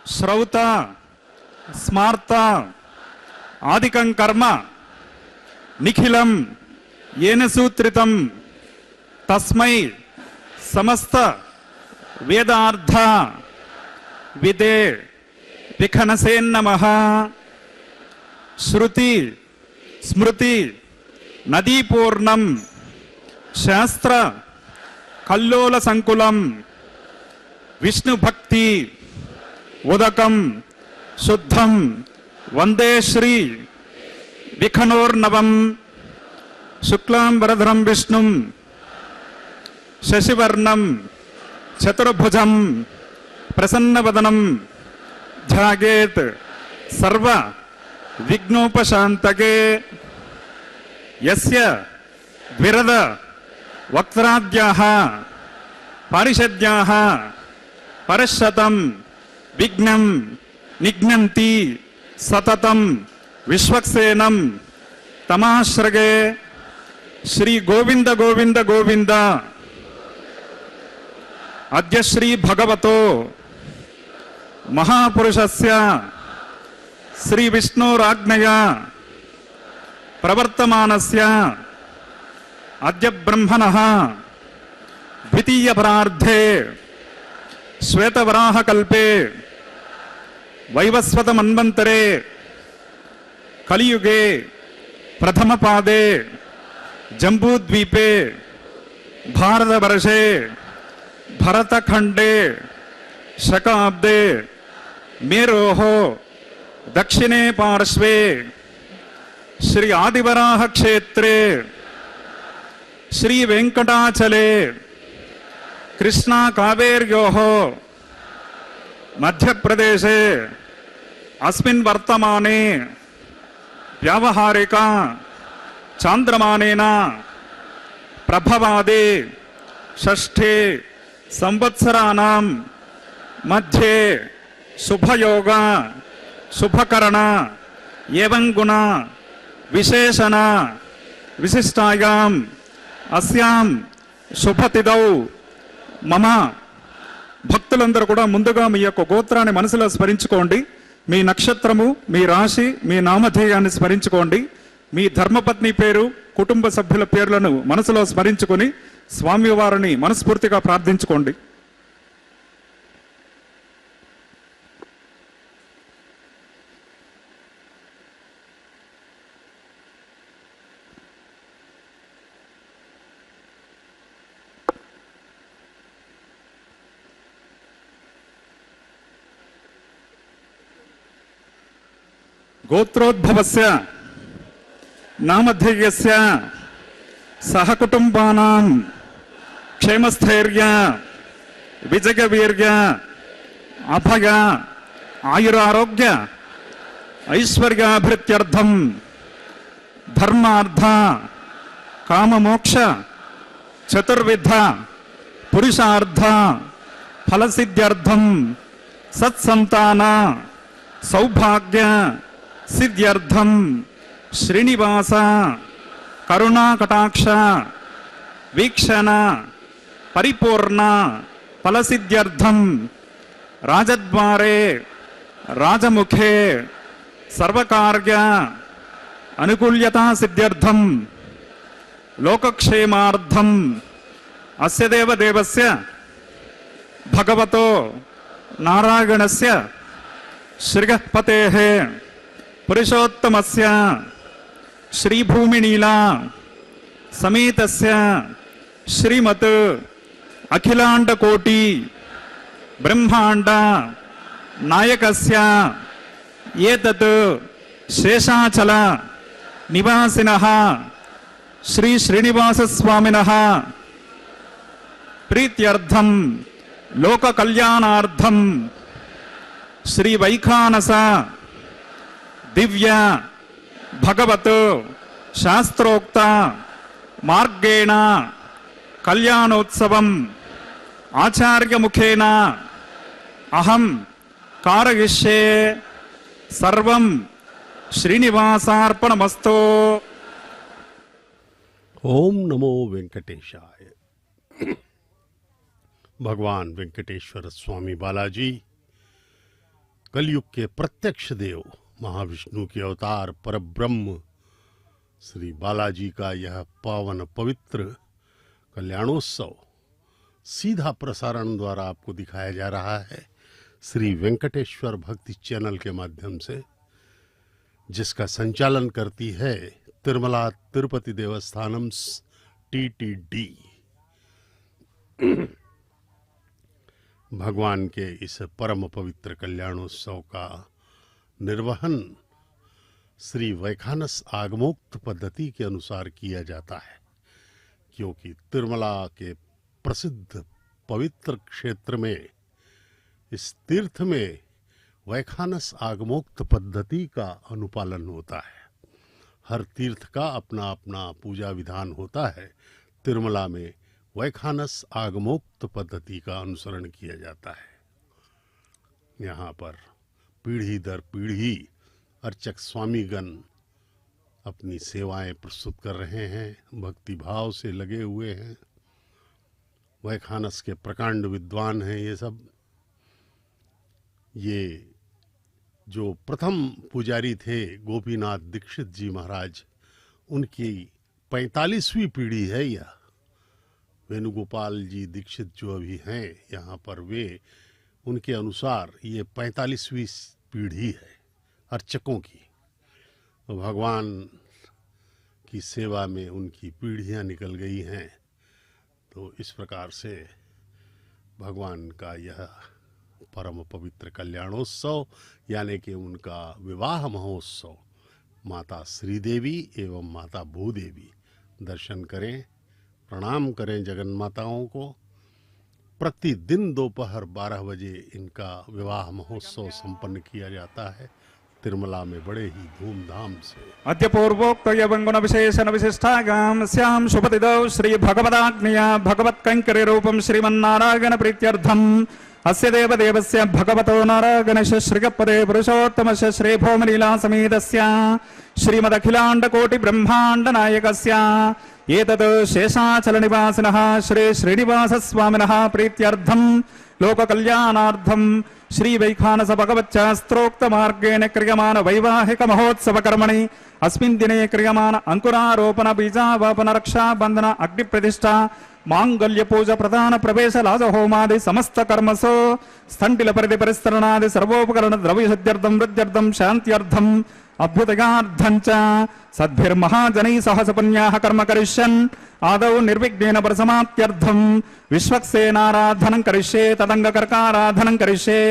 श्रौत स्मार्त आदिकं कर्म निखिलं येन सूत्रितं तस्मै समस्त वेदार्थ विदे विखनसे नमः। श्रुति स्मृति नदीपूर्णं शास्त्र कल्लोल संकुलं विष्णु भक्ति उदकं शुद्धं वंदे श्री विखनोर्नवं शुक्लां वरदरं विष्णुं शशिवर्णं चतुर्भुजं प्रसन्नवदनं ध्यायेत् सर्व विघ्नोपशान्तके। यस्य विरद वक्त्राद्याः पारिषद्याः परशतं विघ्नं निघ्नन्ति सततं विश्वक्सेनं तमाश्रगे। श्री गोविंद गोविंद गोविंद। अद्य श्री भगवतो महापुरुषस्य श्री विष्णुराज्ञया प्रवर्तमानस्य अद्य ब्रह्मणः द्वितीय परार्धे श्वेतवराह कल्पे वैवस्वत मन्वन्तरे कलियुगे प्रथम पादे जम्बूद्वीपे भारतवर्षे भरतखंडे शकाब्दे मेरोः दक्षिणे पार्श्वे श्री आदिवराह क्षेत्रे श्री वेंकटाचले कृष्णा कावेर्योः मध्य प्रदेशे अस्मिन् वर्तमाने व्यावहारिक చాంద్రమానేన ప్రభవాదే షష్ఠే సంవత్సరాణం మధ్యే శుభయోగ శుభకరణ ఏవం గుణ విశేషణ విశిష్టాయాం అస్యాం శుభతిథౌ మమ. భక్తులందరూ కూడా ముందుగా మీ యొక్క గోత్రాన్ని మనసులో స్మరించుకోండి. మీ నక్షత్రము, మీ రాశి, మీ నామధేయాన్ని స్మరించుకోండి. మీ ధర్మపత్ని పేరు, కుటుంబ సభ్యుల పేర్లను మనసులో స్మరించుకొని స్వామివారిని మనస్ఫూర్తిగా ప్రార్థించుకోండి. గోత్రోద్భవస్య నామధేయస్య సహకుటుంబానాం క్షేమస్థైర్య విజయవీర్య అభయ ఆయురారోగ్య ఐశ్వర్యాభివృద్ధ్యర్థం ధర్మార్థ కామమోక్ష చతుర్విధ పురుషార్థ ఫలసిద్ధ్యర్థం సత్సంతాన సౌభాగ్య సిద్ధ్యర్థం శ్రీనివాస కరుణాకటాక్ష వీక్షణ పరిపూర్ణ ఫలసిద్ధ్యర్థం రాజద్వారే రాజముఖే సర్వకార్య అనుకూల్యతా సిద్ధ్యర్థం లోకక్షేమార్థం అస్య దేవదేవస్య భగవతో నారాయణస్య శ్రీగఃపతేః పురుషోత్తమస్య శ్రీభూమినీలా సమేతస్య శ్రీమత్ అఖిలాండకోటి బ్రహ్మాండ నాయకస్య ఏతత్ శేషాచల నివాసినః శ్రీ శ్రీనివాసస్వామినః ప్రీత్యర్థం లోక కళ్యాణార్థం శ్రీ వైఖానస దివ్య భగవత్ శాస్త్రోక్త మార్గేణ కళ్యాణోత్సవం ఆచార్యముఖేన అహం కారయిష్యే సర్వం శ్రీనివాసార్పణమస్తు. ओम नमो वेंकटेशाय। भगवान वेंकटेश्वर स्वामी बालाजी कलयुग के प्रत्यक्ष देव महाविष्णु के अवतार परब्रह्म श्री बालाजी का यह पावन पवित्र कल्याणोत्सव सीधा प्रसारण द्वारा आपको दिखाया जा रहा है श्री वेंकटेश्वर भक्ति चैनल के माध्यम से, जिसका संचालन करती है तिरुमला तिरुपति देवस्थानम टीटीडी। भगवान के इस परम पवित्र कल्याणोत्सव का निर्वहन श्री वैखानस आगमोक्त पद्धति के अनुसार किया जाता है, क्योंकि तिरुमला के प्रसिद्ध पवित्र क्षेत्र में इस तीर्थ में वैखानस आगमोक्त पद्धति का अनुपालन होता है। हर तीर्थ का अपना अपना पूजा विधान होता है। तिरुमला में वैखानस आगमोक्त पद्धति का अनुसरण किया जाता है। यहाँ पर पीढ़ी दर पीढ़ी अर्चक स्वामीगण अपनी सेवाएं प्रस्तुत कर रहे हैं, भक्ति भाव से लगे हुए हैं। वैखानस के प्रकांड विद्वान हैं ये सब। ये जो प्रथम पुजारी थे गोपीनाथ दीक्षित जी महाराज, उनकी 45वीं पीढ़ी है यह। वेणुगोपाल जी दीक्षित जो अभी हैं यहाँ पर, वे उनके अनुसार ये 45वीं पीढ़ी है अर्चकों की। भगवान की सेवा में उनकी पीढ़ियाँ निकल गई हैं। तो इस प्रकार से भगवान का यह परम पवित्र कल्याणोत्सव यानी कि उनका विवाह महोत्सव माता श्रीदेवी एवं माता भूदेवी, दर्शन करें, प्रणाम करें जगन्माताओं को। प्रतिदिन दोपहर 12 बजे इनका विवाह महोत्सव संपन्न किया जाता है। तिरुमला में बड़े ही धूमधाम से अद्य पूर्वोक्त यवंगुण विशेषण विशिष्टागाम श्याम शुभतिदौ श्री भगवदाग्निया भगवत्कैंकर्य रूपम श्रीमन्नारायण प्रीत्यर्थम अस्य देवदेवस्य भगवतो नारायणस्य श्रीगपदे पुरुषोत्तमस्य श्री भौमलीला समेतस्य श्रीमदखिलाण्डकोटि ब्रह्माण्ड नायकस्य एतत् शेषाचल निवासिनः श्री श्रीनिवास स्वामिनः प्रीत्यर्थम लोक कल्याणार्थम श्री वैखानस भगवच्चास्त्रोक्त मार्गेण क्रियमान वैवाहिक महोत्सव कर्मणि अस्मिन् दिने क्रियमान अंकुरारोपण बीजावापन रक्षा बंधन अग्नि प्रतिष्ठा मांगल्य पूजा प्रधान प्रवेश लाज होमादि समस्त कर्मसु स्थंडिल परिधि परिस्तरणादि सर्वोपकरण द्रव्य सिद्ध्यर्थम वृद्ध्यर्थम शांत्यर्थम अभ्युदयार्थं च सद्भिर्महाजनैः सह सपुण्याः कर्म करिष्यन् आदौ निर्विघ्नेन परसमाप्त्यर्थं विश्वक्सेनाराधनं करिष्ये तदङ्गकर्काराधनं करिष्ये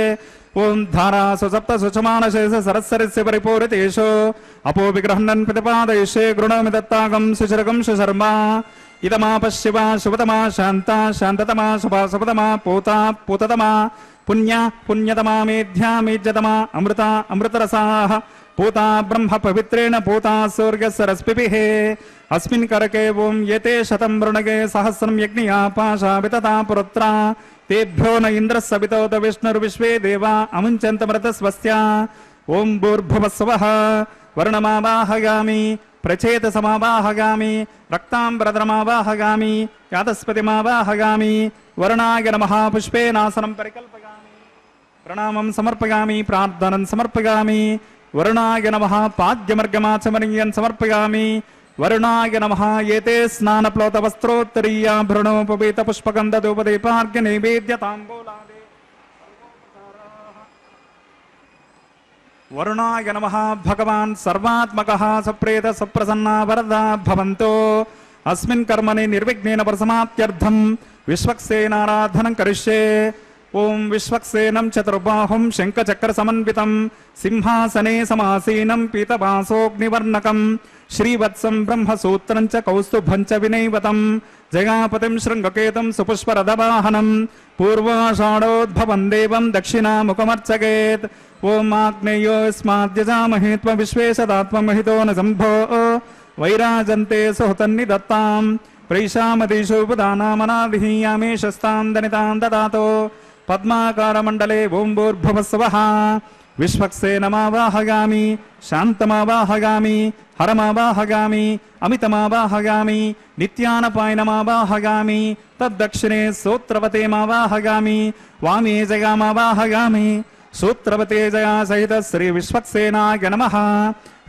ओम धारासु सप्तसु चमानशेष सरस्वरस्य परिपूरितेषु अपो विग्रहणन् प्रतिपादयिष्ये गृह्णामि दत्तागं सुचिरगं सुशर्मा इदमापश्यवा शुभतमा शान्ता शान्ततमा शुभा शुभतमा पूता पूततमा पुण्या पुण्यतमा मेध्या मेध्यतमा अमृता अमृतरसाः पूता ब्रह्म पवित्रेण पूता सूर्यसरस्पिभिः अस्मिन् करके ओम येते शतं वृणगे सहस्रं यज्ञया पाशा वितता पुरुत्रा तेभ्यो न इन्द्रस्य वितोत विष्णुर्विश्वे देवा अमुञ्चन्तमृतस्वस्या ओम भूर्भुवस्वः वर्णमावाहयामि प्रचेतसमावाहयामि रक्ताम्बरधरमावाहयामि यातस्पतिमावाहयामि वरुणाय नमः पुष्पेनासनं परिकल्पयामि प्रणामं समर्पयामि प्रार्थनं समर्पयामि वरुणाय नमः पाद्यमर्गमाचमनीयं समर्पयामि वरुणाय नमः एते स्नानप्लोतवस्त्रोत्तरीयाभरणोपवीतपुष्पगन्धधूपदीपार्घ्य नैवेद्यताम्बूलादि वरुणाय नमः भगवान् सर्वात्मकः सप्रेत सप्रसन्ना वरदा भवन्तु अस्मिन् कर्मणि निर्विघ्नेन परसमाप्त्यर्थं विश्वक्सेनाराधनं करिष्ये ओम विश्वक्सेनं चतुर्बाहुं शंखचक्रसमन्वितं सिंहासने समासीनं पीतवासोऽग्निवर्णकं श्रीवत्सं ब्रह्मसूत्रं च कौस्तुभं च विनैवतं जयापतिं शृङ्गकेतं सुपुष्परथवाहनं पूर्वाषाढोद्भवं देवं दक्षिणामुखमर्चयेत् ओम आग्नेयोऽस्माद्यजामहे त्वं विश्वेशदात्ममहितो न सम्भो वैराजन्ते सुहृतन्निदत्तां प्रैषामदिशोपदानामनाभिः यामेशस्तां दनितां ददातो पद्माकारमण्डले ओम भूर्भुवस्वः विश्वक्सेनमावाहयामि शान्तमावाहयामि हरमावाहयामि अमितमावाहयामि नित्यानपायनमावाहयामि तद्दक्षिणे सूत्रवतेमावाहयामि वामे जयामावाहयामि सूत्रवते जया सहित श्री विश्वक्सेनाय नमः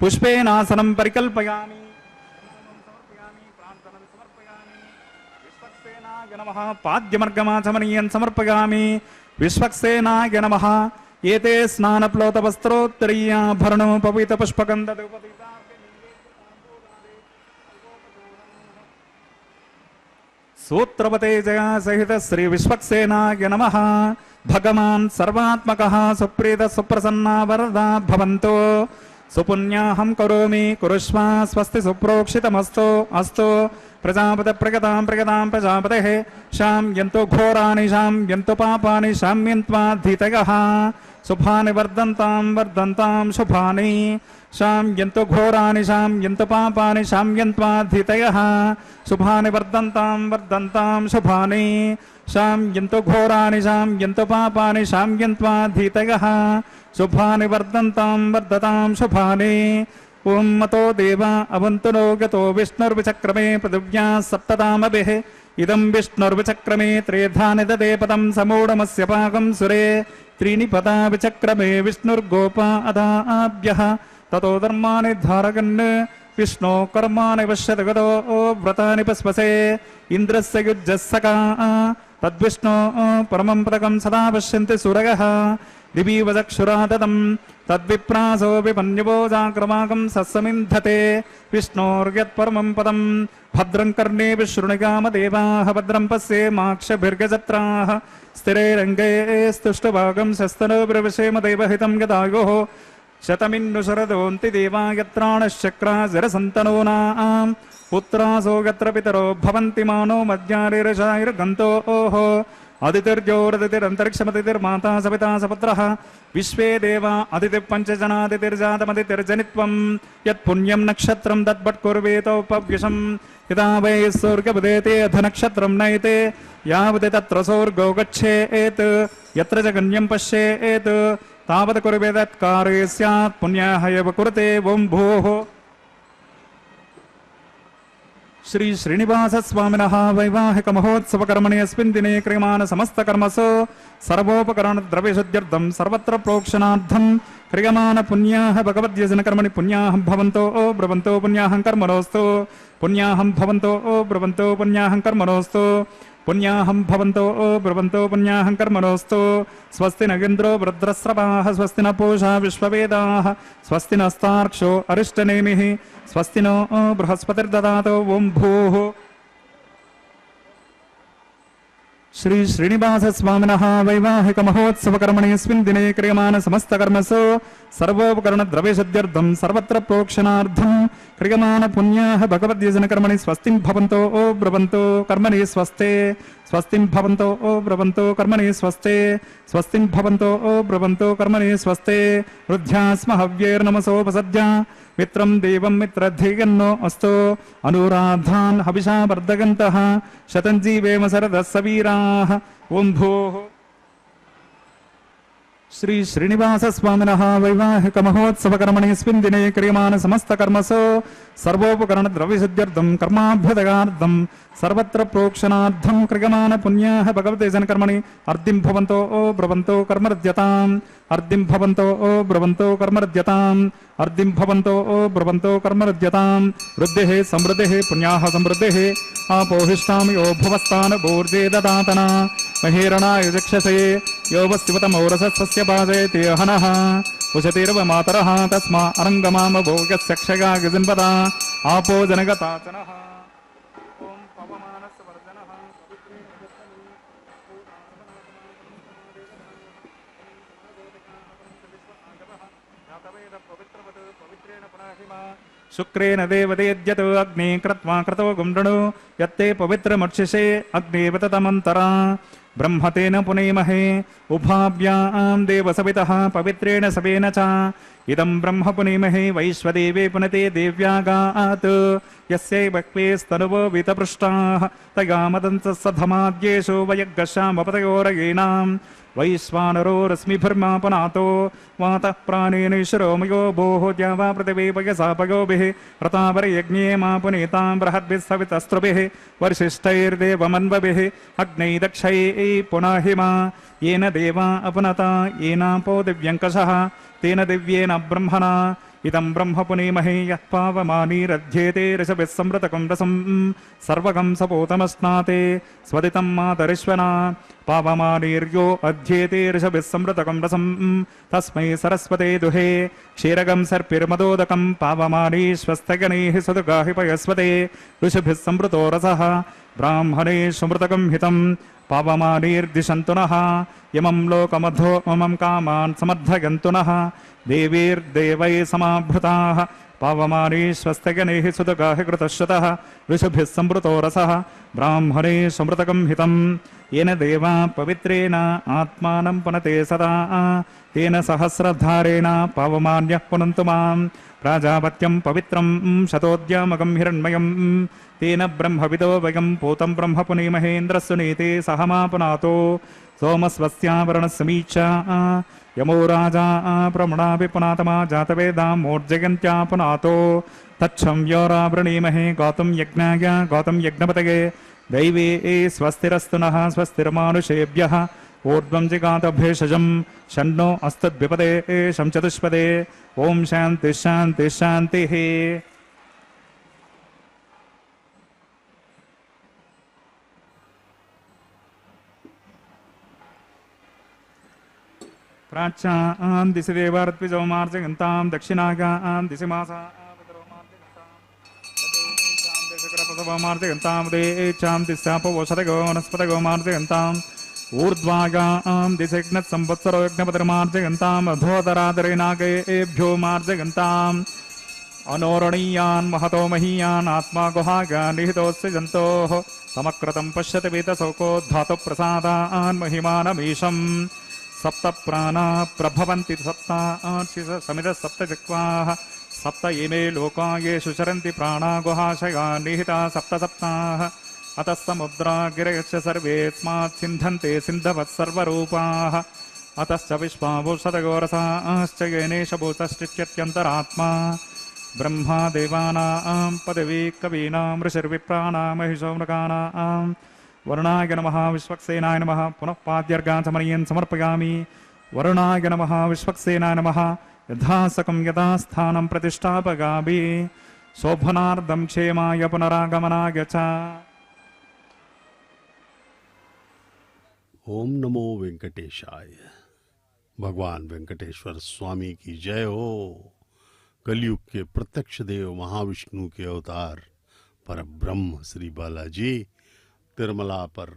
पुष्पेनासनं परिकल्पयामि नमः पाद्यमर्गमाचमनीयं समर्पयामि विश्वक्सेनाय नमः एते स्नानप्लोतवस्त्रोत्तरीयाभरणोपवीतपुष्पगन्धधूपदीपार्घ्य सूत्रवते जया सहित श्री विश्वक्सेनाय नमः भगवान् सर्वात्मकः सुप्रीत सुप्रसन्ना वरदा भवन्तु सुपुण्याहं करोमि कुरुष्व स्वस्ति सुप्रोक्षितमस्तु अस्तु प्रजापति प्रगतां प्रजापतेः शाम्यन्तु घोराणि शाम्यन्तु पापानि शाम्यन्त्वाधीतयः शुभानि वर्धन्तां शुभानि शाम्यन्तु घोराणि शाम्यन्तु पापानि शाम्यन्त्वाधीतयः शुभानि वर्धन्तां शुभानि शाम्यन्तु घोराणि शाम्यन्तु पापानि शाम्यन्त्वाधीतयः शुभानि वर्धन्तां शुभानि ओम मतो देवा अवन्तु नो गतो विष्णुर्विचक्रमे पृथिव्या सप्ततामभिः इदं विष्णुर्विचक्रमे त्रेधानि ददे पदं समूढमस्य पाकं सुरे त्रीणि पदा विचक्रमे विष्णुर्गोपा अदाभ्यः ततो धर्माणि धारयन् विष्णो कर्माणि पश्यति गतो व्रतानि पस्पसे इन्द्रस्य युज्यस्सका तद्विष्णो परमं पदकं सदा पश्यन्ति सूरयः दिवीवचक्षुरादतं तद्विप्रासो विपन्यवो जाक्रमाकं सस्समिन्धते विष्णोर्यत्परमं पदं भद्रं कर्णेभिः शृणुयामदेवाः भद्रं पश्येमाक्षभिर्गजत्राः स्थिरैरङ्गैः स्तुष्टभागं शस्तनोर्विषेम देवहितं गदायोः शतमिन्नु शरदोऽन्ति देवा यत्राणश्चक्राजरसन्तनूनाम् पुत्रासो यत्र पितरो भवन्ति मानो मध्यारिरशायर्गन्तोः अदितिर्जोरदितिरन्तरिक्षमदितिर्माता सपिता सपुत्रः विश्वे देवा अदितिपञ्चजनादितिर्जातमदितिर्जनित्वम् यत्पुण्यं नक्षत्रं तद्भट्कुर्वेतोपव्यशम् यदा वै स्वर्गमुदेते अथ नक्षत्रं नयते यावत् तत्र स्वर्गो गच्छेत् यत्र च गण्यं पश्येत् तावत् कुर्वे तत्कार्ये स्यात् पुण्याः एव कुरुते ओं भूः। श्री श्रीनिवास स्वामिनः वैवाहिक महोत्सव कर्मणि अस्मिन् दिने क्रियमाण समस्त कर्मसु सर्वोपकरण द्रव्यशुद्ध्यर्थं सर्वत्र प्रोक्षणार्थं क्रियमाण पुण्याः भगवद्यजन कर्मणि पुण्याहं भवन्तो ब्रवन्तो पुण्याहं कर्मणोऽस्तु पुण्याहं भवन्तो ब्रवन्तो पुण्याहं कर्मणोऽस्तु पुण्याहं भवन्तो ब्रवन्तो पुण्याहं कर्मणोऽस्तु। स्वस्ति न इन्द्रो वृद्रस्रवाः स्वस्ति न पूषा विश्ववेदाः स्वस्ति नस्तार्क्ष्यो अरिष्टनेमिः स्वस्ति नो बृहस्पतिर्ददातु ओं भूः। श्री श्रीनिवास स्वामिनः वैवाहिक महोत्सव कर्मणि अस्मिन् दिने क्रियमाण समस्त कर्मसु सर्वोपकरण द्रव्यशुद्ध्यर्थं सर्वत्र प्रोक्षणार्थं क्रियमाण पुण्याः भगवद्यजन कर्मणि स्वस्तिं भवन्तो ब्रवन्तो कर्मणि स्वस्ते स्वस्तिं भवन्तो ब्रवन्तो कर्मणि स्वस्ते स्वस्तिं भवन्तो ब्रवन्तो कर्मणि स्वस्ते। रुद्ध्यास्म हव्यैर्नमसोपसद्य मित्रं देवं मित्रधिगन्नो अस्तु अनुराधान् हविषा वर्धगन्तः शतं जीवेम शरदः सवीराः ओं भूः। श्री श्रीनिवास स्वामिनः वैवाहिक महोत्सव कर्मणि अस्मिन् दिने क्रियमाण समस्त कर्मसु सर्वोपकरण द्रव्यशुद्ध्यर्थं कर्माभ्युदयार्थं सर्वत्र प्रोक्षणार्थं क्रियमाण पुण्याः भगवद्यजन कर्मणि अर्धिं भवन्तो ब्रवन्तो कर्मरद्यताम् अर्धिं भवन्तो ब्रवन्तो कर्मरद्यताम् अर्धिं भवन्तो ब्रवन्तो कर्मरद्यताम्। वृद्धिः समृद्धिः पुण्याः समृद्धिः आपोहिष्टां यो भुवस्तान् भूर्जे ददातना महेरणाय चक्षसे यो वस्तिवतमौरसस्य पाजयति हनः उशतिर्व मातरः तस्मा अरङ्गमाम भोगस्य क्षया गिजन्पदा आपो जनगताचनः ओं पवमानस्य वर्धनः शुक्रेण देवदेद्यत अग्ने कृत्वा क्रतो गुंडणु यत्ते पवित्रमर्चिषे अग्नेवततमन्तरा ब्रह्मतेन पुनेमहे उभाभ्यां देवसवितः पवित्रेण सवेन च इदं ब्रह्म पुनेमहे वैश्वदेवे पुनते देव्यागात् यस्यै वक्वेस्तनुवो वितपृष्टाः तया मदन्तः सधमाद्येषु वयग्गशामपतयोरयेणाम् वैश्वानरो रश्मिभिर्मापनातो वातः प्राणेनेश्वरो मयो भोः द्यावा पृथिवी वयसापयोभिः रतावरयज्ञे मा पुनीतां बृहद्भिः सवितस्त्रुभिः वर्षिष्ठैर्देवमन्वभिः अग्नैः दक्षैः पुनाहिमा येन देवा अपनता येनापो दिव्यङ्कषः तेन दिव्येन ब्रह्मणा इदं ब्रह्म पुनेमहे यः पावमानीरध्येते ऋषभिः संवृतकं रसं सर्वगं सपोतमस्नाते स्वदितं मातरिश्वना पावमानीर्यो अध्येते ऋषभिः संवृतकं रसं तस्मै सरस्वते दुहे क्षीरगं सर्पिर्मदोदकं पावमानीश्वस्तगणैः सदुगाहि पयस्वते ऋषभिः संवृतो रसः ब्राह्मणे समृतकं हितं पावमानीर्दिशन्तु नः यमं लोकमधो ममं कामान् समर्थयन्तु नः देवीर्देवैः समाभृताः पावमानीश्वस्तगणैः सुदगाहि कृतश्रुतः ऋषभिः संवृतो रसः ब्राह्मणे समृतकं हितं येन देवा पवित्रेण आत्मानं पुनते सदा तेन सहस्रधारेण पावमान्यः पुनन्तु मां प्राजापत्यं पवित्रं शतोद्यामकं हिरण्मयं तेन ब्रह्मविदो वयं पूतं ब्रह्म पुनेमहेन्द्रस्य नीते सहमा पुनातो सोमस्वस्यावरणसमीक्षा यमो राजा प्रमणापि पुनातमा जातवेदां मोर्जयन्त्या पुनातो तच्छं योरावृणीमहे गौतम यज्ञाय गौतम यज्ञपतये दैवे स्वस्तिरस्तु नः स्वस्तिर्मानुषेभ्यः ऊर्ध्वं जिगात भेषजं षण्णो अस्तद्विपदे शं चतुष्पदे ओं शान्ति शान्ति शान्तिः। प्राच्यां दिशि देवार्त्विजो मार्जयन्तां दक्षिणागां दिशि मासा मार्जयन्तां देशापवोषधगो वनस्पतगो मार्जयन्ताम् ऊर्ध्वागां दिशग्नः संवत्सरो यज्ञपतिर्मार्जयन्ताम् अधोदरादरेनागेभ्यो मार्जयन्ताम् अनोरणीयान् महतो महीयान् आत्मा गुहागान् निहितोऽस्य जन्तोः समक्रतं पश्यति वेदशोको धातुप्रसादान् महिमानमीशम् सप्त प्राणा प्रभवन्ति सप्ताशिष समितः सप्त जिह्वाः सप्त इमे लोका येषु चरन्ति प्राणा गुहाशया निहिता सप्त सप्ताः अतः समुद्रा गिरयश्च सर्वेऽस्मात् सिन्धन्ते सिन्धवः सर्वरूपाः अतश्च विश्वाभूषदगोरसाश्च येनेशभूतश्चित्यन्तरात्मा ब्रह्मा देवानां पदवी कवीनां ऋषिर्विप्राणां महिषो मृगाणां वरुणाय नमः विश्वक्सेनाय नमः पुनः पाद्यर्गाचमनीयन् समर्पयामि वरुणाय नमः विश्वक्सेनाय नमः यथासकं यथास्थानं प्रतिष्ठापयामि शोभनार्धं क्षेमाय पुनरागमनाय च। ओम नमो वेंकटेशाय। भगवान वेंकटेश्वर स्वामी की जय हो। कलयुग के प्रत्यक्ष देव महाविष्णु के अवतार पर ब्रह्म श्री बालाजी तिरुमला पर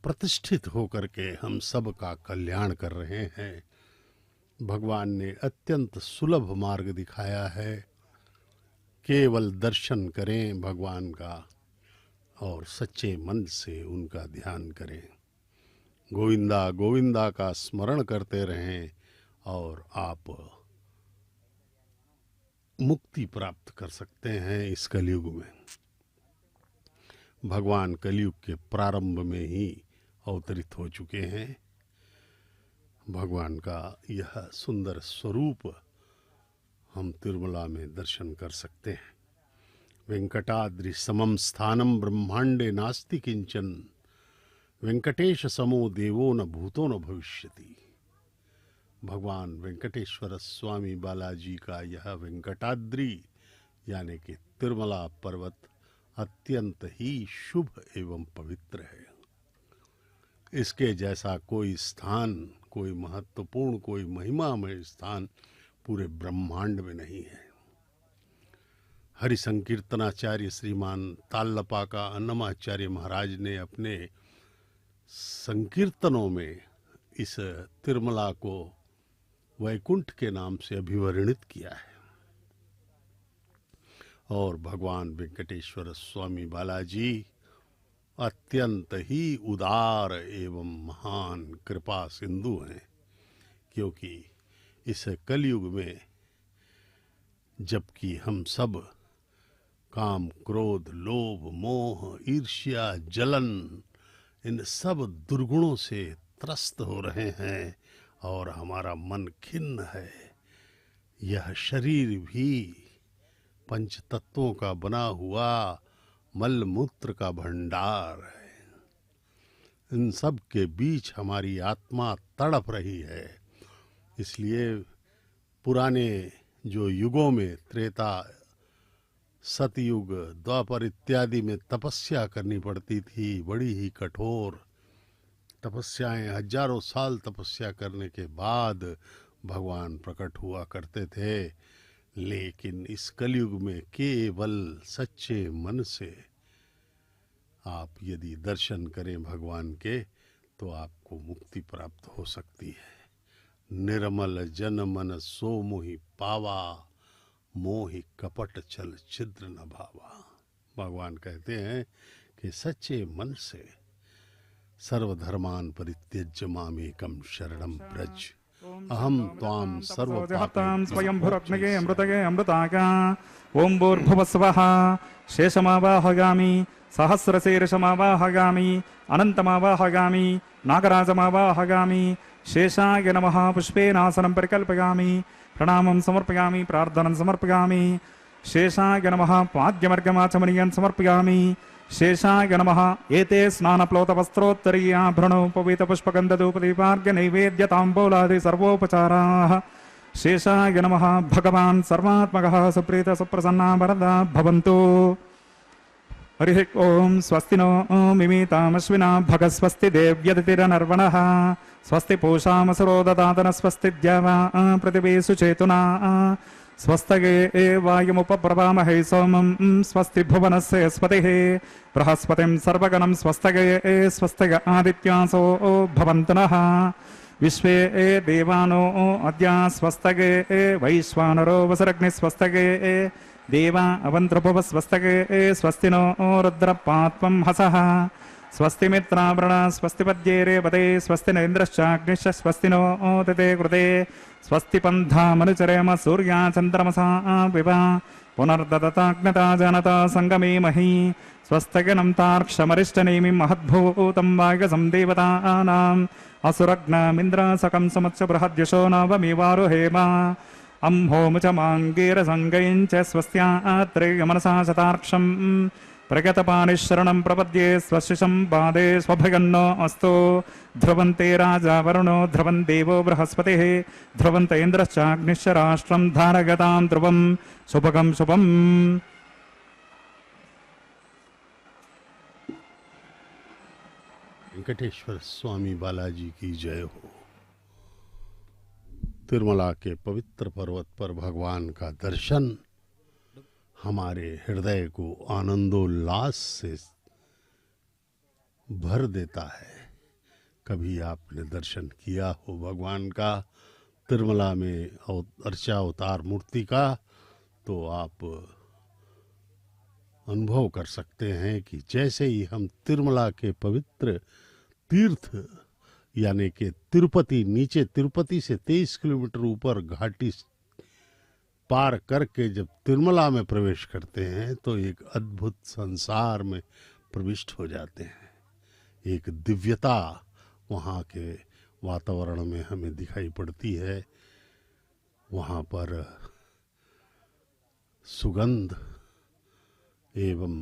प्रतिष्ठित होकर के हम सब का कल्याण कर रहे हैं। भगवान ने अत्यंत सुलभ मार्ग दिखाया है। केवल दर्शन करें भगवान का और सच्चे मन से उनका ध्यान करें। गोविंदा गोविंदा का स्मरण करते रहें और आप मुक्ति प्राप्त कर सकते हैं। इस कलयुग में भगवान कलयुग के प्रारंभ में ही अवतरित हो चुके हैं। भगवान का यह सुंदर स्वरूप हम तिरुमला में दर्शन कर सकते हैं। वेंकटाद्रि समम स्थानम ब्रह्मांडे नास्ति किंचन वेंकटेश समो देवो न भूतो न भविष्यति। भगवान वेंकटेश्वर स्वामी बालाजी का यह वेंकटाद्रि यानी कि तिरुमला पर्वत अत्यंत ही शुभ एवं पवित्र है। इसके जैसा कोई स्थान, कोई महत्वपूर्ण, कोई महिमामय स्थान पूरे ब्रह्मांड में नहीं है। हरि संकीर्तनाचार्य श्रीमान ताल्लपाका अन्नमाचार्य महाराज ने अपने संकीर्तनों में इस तिरुमला को वैकुंठ के नाम से अभिवर्णित किया है। और भगवान वेंकटेश्वर स्वामी बालाजी अत्यंत ही उदार एवं महान कृपा सिंधु हैं, क्योंकि इस कलयुग में जबकि हम सब काम, क्रोध, लोभ, मोह, ईर्ष्या, जलन इन सब दुर्गुणों से त्रस्त हो रहे हैं और हमारा मन खिन्न है। यह शरीर भी पंच तत्वों का बना हुआ मल मूत्र का भंडार है। इन सब के बीच हमारी आत्मा तड़प रही है। इसलिए पुराने जो युगों में त्रेता, सतयुग, द्वापर इत्यादि में तपस्या करनी पड़ती थी, बड़ी ही कठोर तपस्याएं, हजारों साल तपस्या करने के बाद भगवान प्रकट हुआ करते थे। लेकिन इस कलयुग में केवल सच्चे मन से आप यदि दर्शन करें भगवान के तो आपको मुक्ति प्राप्त हो सकती है। निर्मल जन मन सो मोहि पावा मोहि कपट छल छिद्र न भावा। भगवान कहते हैं कि सच्चे मन से सर्वधर्मान परित्यज्य मामेकं शरणं व्रज अहम त्वां सर्वपापेभ्यो स्वयंभुरग्नये अमृतये अमृतागा। ओं भूर्भुवस्वः शेषमावाहयामि सहस्रशीर्षमावाहयामि अनन्तमावाहयामि नागराजमावाहयामि। शेषाय नमः पुष्पेनासनं परिकल्पयामि प्रणामं समर्पयामि प्रार्थनं समर्पयामि। शेषाय नमः पाद्यमर्गमाचमनीयं समर्पयामि। शेषाय नमः एते स्नानप्लोतवस्त्रोत्तरीयाभरणोपवीतपुष्पगन्धधूपदीपार्घ्यनैवेद्यताम्बूलादि सर्वोपचाराः। शेषाय नमः भगवान् सर्वात्मकः सुप्रीत सुप्रसन्ना वरदा भवन्तु। हरिः ओं स्वस्ति नो मिमीतामश्विना भगस्वस्ति देव्यतिरनर्वणः स्वस्ति पूषामसुरो ददातन स्वस्ति द्यावा पृथिवी सुचेतुना स्वस्तगे वायुमुपप्रभामहे सोमं स्वस्ति भुवनस्य यस्पतिः बृहस्पतिं सर्वगणं स्वस्तगे स्वस्तिग आदित्यासो भवन्तु नः विश्वे देवानो अद्या स्वस्तगे वैश्वानरो वसुरग्नि स्वस्तगे देवा अवन्त्रभुव स्वस्तगे स्वस्ति नो रुद्रपात्वं हसः स्वस्ति मित्रावृण स्वस्ति पद्येरे पदे स्वस्ति न इन्द्रश्चाग्निश्च स्वस्ति नो दते कृते स्वस्ति पन्थामनुचरेम सूर्या चन्द्रमसा विवा पुनर्ददताग्नता जनता सङ्गमेमहि स्वस्तगनं तार्क्षमरिष्टनेमिं महद्भूतं वायुगसं देवतानाम् असुरग्नमिन्द्रसकं समुच्च बृहद्यशो नवमिवारुहेम अम्होमुच माङ्गीरसङ्गैं च स्वस्त्यात्रेयमनसा शतार्क्षम् प्रगतपानिशरणं प्रपद्ये स्वशिशं पादे स्वभगन्नो अस्तु ध्रुवन्ते राजा वरुणो ध्रुवन् देवो बृहस्पतिः ध्रुवन्त इन्द्रश्चाग्निश्च राष्ट्रं धारगतां ध्रुवं शुभगं शुभम् वेंकटेश्वर स्वामी बालाजी की जय हो। तिरुमला के पवित्र पर्वत पर भगवान का दर्शन हमारे हृदय को आनंदोल्लास से भर देता है। कभी आपने दर्शन किया हो भगवान का तिरुमला में अर्चा अवतार मूर्ति का, तो आप अनुभव कर सकते हैं कि जैसे ही हम तिरुमला के पवित्र तीर्थ यानी कि तिरुपति, नीचे तिरुपति से 23 किलोमीटर ऊपर घाटी पार करके जब तिरुमला में प्रवेश करते हैं तो एक अद्भुत संसार में प्रविष्ट हो जाते हैं। एक दिव्यता वहाँ के वातावरण में हमें दिखाई पड़ती है। वहाँ पर सुगंध एवं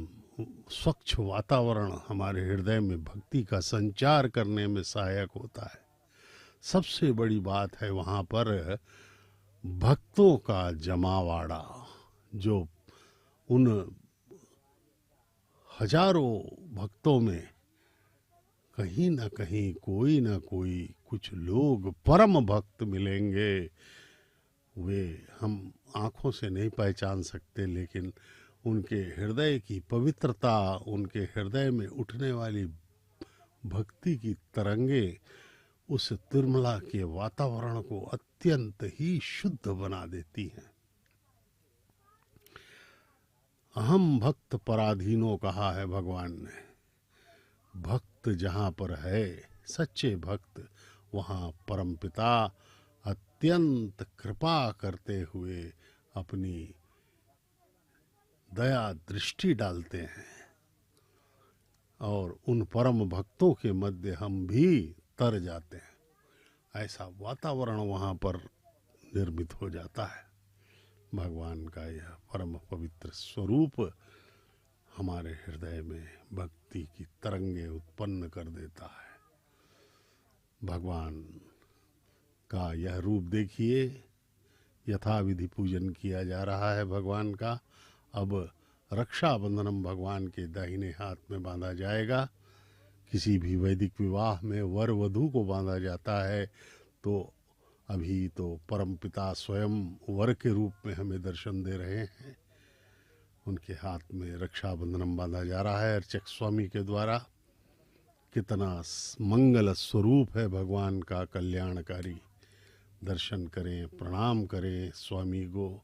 स्वच्छ वातावरण हमारे हृदय में भक्ति का संचार करने में सहायक होता है। सबसे बड़ी बात है वहाँ पर भक्तों का जमावाड़ा, जो उन हजारों भक्तों में कहीं ना कहीं कोई ना कोई कुछ लोग परम भक्त मिलेंगे। वे हम आंखों से नहीं पहचान सकते, लेकिन उनके हृदय की पवित्रता, उनके हृदय में उठने वाली भक्ति की तरंगे उस तिरुमला के वातावरण को अत्यंत ही शुद्ध बना देती हैं। अहम भक्त पराधीनो कहा है भगवान ने। भक्त जहाँ पर है, सच्चे भक्त, वहाँ परमपिता अत्यंत कृपा करते हुए अपनी दया दृष्टि डालते हैं और उन परम भक्तों के मध्य हम भी तर जाते हैं। ऐसा वातावरण वहाँ पर निर्मित हो जाता है। भगवान का यह परम पवित्र स्वरूप हमारे हृदय में भक्ति की तरंगे उत्पन्न कर देता है। भगवान का यह रूप देखिए, यथाविधि पूजन किया जा रहा है भगवान का। अब रक्षाबंधनम भगवान के दाहिने हाथ में बांधा जाएगा। किसी भी वैदिक विवाह में वर वधू को बांधा जाता है, तो अभी तो परमपिता स्वयं वर के रूप में हमें दर्शन दे रहे हैं। उनके हाथ में रक्षाबंधनम बांधा जा रहा है अर्चक स्वामी के द्वारा। कितना मंगल स्वरूप है भगवान का कल्याणकारी। दर्शन करें, प्रणाम करें स्वामी को।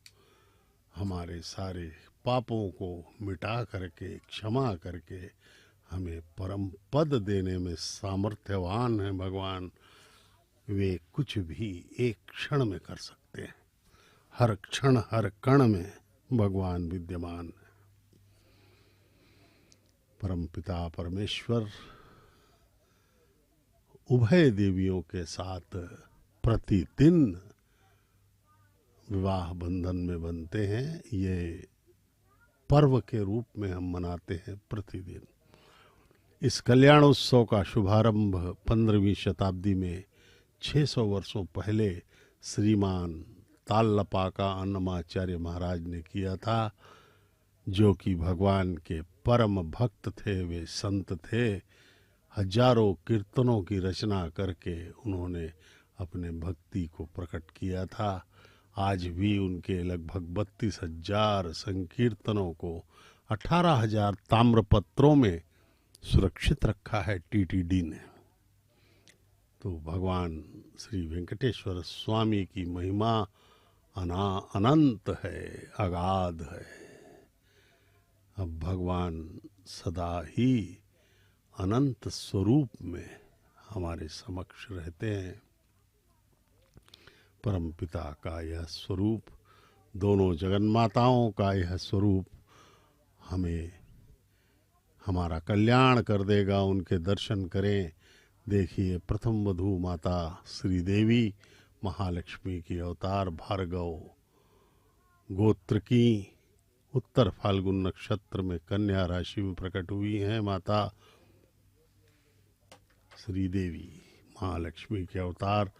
हमारे सारे पापों को मिटा करके, क्षमा करके हमें परम पद देने में सामर्थ्यवान है भगवान। वे कुछ भी एक क्षण में कर सकते हैं। हर क्षण हर कण में भगवान विद्यमान है। परमपिता परमेश्वर उभय देवियों के साथ प्रतिदिन विवाह बंधन में बनते हैं। ये पर्व के रूप में हम मनाते हैं प्रतिदिन। इस कल्याणोत्सव का शुभारंभ 15वीं शताब्दी में 600 वर्षों पहले श्रीमान तालपाका अन्नमाचार्य महाराज ने किया था, जो कि भगवान के परम भक्त थे। वे संत थे। हजारों कीर्तनों की रचना करके उन्होंने अपने भक्ति को प्रकट किया था आज भी उनके लगभग 32,000 संकीर्तनों को 18,000 ताम्रपत्रों में सुरक्षित रखा है टीटीडी ने। तो भगवान श्री वेंकटेश्वर स्वामी की महिमा अनंत है, अगाध है। अब भगवान सदा ही अनंत स्वरूप में हमारे समक्ष रहते हैं। परमपिता का यह स्वरूप, दोनों जगन्माताओं का यह स्वरूप हमें हमारा कल्याण कर देगा। उनके दर्शन करें। देखिए, प्रथम वधू माता श्री देवी महालक्ष्मी की अवतार भार्गव गोत्र की उत्तर फाल्गुन नक्षत्र में कन्या राशि में प्रकट हुई हैं। माता श्री देवी महालक्ष्मी के अवतार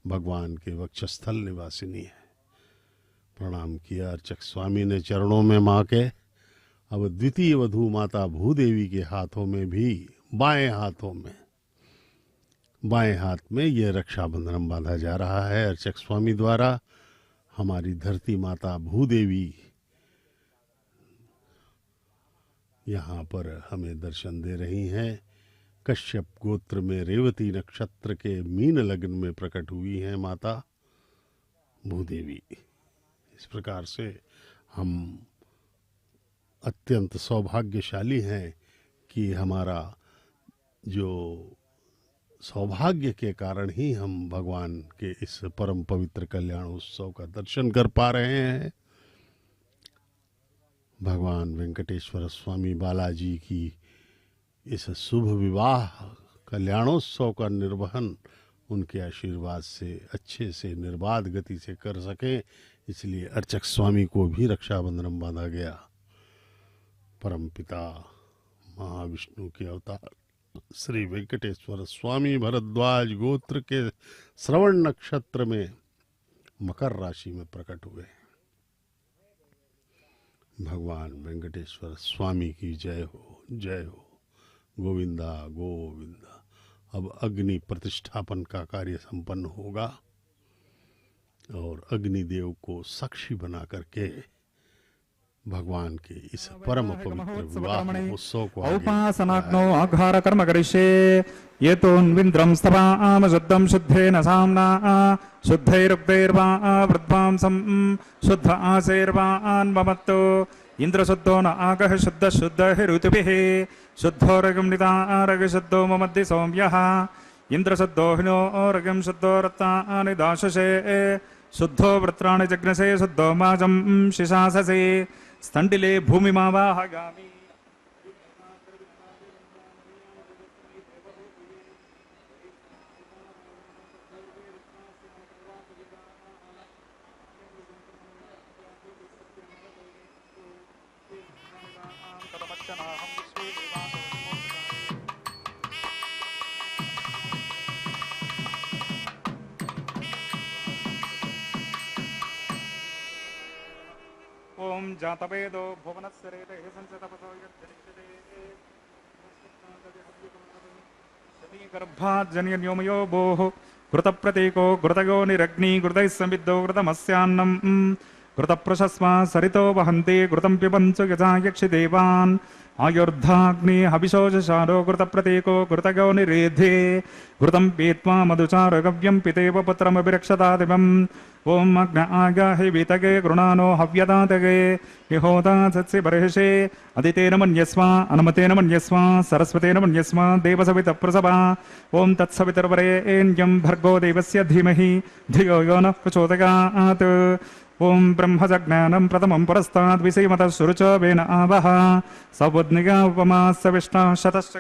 भगवान के वक्षस्थल निवासिनी है। प्रणाम किया अर्चक स्वामी ने चरणों में माँ के। अब द्वितीय वधू माता भूदेवी के हाथों में भी बाएं हाथ में ये रक्षाबंधन बांधा जा रहा है अर्चक स्वामी द्वारा। हमारी धरती माता भूदेवी यहाँ पर हमें दर्शन दे रही हैं। कश्यप गोत्र में रेवती नक्षत्र के मीन लग्न में प्रकट हुई हैं माता भूदेवी। इस प्रकार से हम अत्यंत सौभाग्यशाली हैं कि हमारा जो सौभाग्य के कारण ही हम भगवान के इस परम पवित्र कल्याण उत्सव का दर्शन कर पा रहे हैं। भगवान वेंकटेश्वर स्वामी बालाजी की इस शुभ विवाह कल्याणोत्सव का निर्वहन उनके आशीर्वाद से अच्छे से निर्बाध गति से कर सकें, इसलिए अर्चक स्वामी को भी रक्षाबंधन बांधा गया। परमपिता महाविष्णु के अवतार श्री वेंकटेश्वर स्वामी भरद्वाज गोत्र के श्रवण नक्षत्र में मकर राशि में प्रकट हुए। भगवान वेंकटेश्वर स्वामी की जय हो, जय हो। गोविंदा गोविंदा। अब अग्नि प्रतिष्ठापन का कार्य संपन्न होगा और अग्निदेव को साक्षी बना करके भगवान के इस परम पवित्र विवाह महोत्सव को औपासनाग्नो आघार कर्म करिष्ये येतोन्विन्द्रं स्तवाम शुद्धं शुद्धेन साम्ना शुद्धैरुक्तैर्वा वृद्धांसं शुद्ध आसेर्वान् ममत्तो इंद्रशुद्धो न आगः शुद्ध शुद्ध ऋतुभिः शुद्धोरगं निदारग शुद्धो ममद्धि सौम्यः इंद्रशुद्धो हिनोरगं शुद्धो रत्तानि दाशसे शुद्धो वृत्राणि जग्नसे शुद्धो माजं शिशाससे स्तण्डिले भूमिमावाहगामि ओम जातवेदो भुवनस्य रेतः संसतपसो यज्जनिष्यते शमीगर्भात् जन्यन्योमयो भोः घृतप्रतीको घृतयो निरग्नि घृतैः समिद्धो घृतमस्यान्नम् घृतप्रशस्मा सरितो वहन्ति घृतं पिबन्तु यथा यक्षिदेवान् आयुर्धाग्नि हविषोजशारो घृतप्रतीको घृतयो निरेधे घृतं पीत्वा मधुचारगव्यं पितेव पुत्रमभिरक्षतादिवम् ओम अग्न आगाहि वीतगे गृणानो हव्यदातगे विहोता सत्सि बर्हिषे अदितेन मन्यस्व अनुमतेन मन्यस्व सरस्वतेन मन्यस्व देवसवितप्रसभा ओम तत्सवितर्वरेण्यं भर्गो देवस्य धीमहि धियो यो नः प्रचोदयात् ओम ब्रह्मजज्ञानं प्रथमं पुरस्ताद् विषीमतः शुरुच वेन आवह सवुद्निगा उपमा सविष्टा शतश्च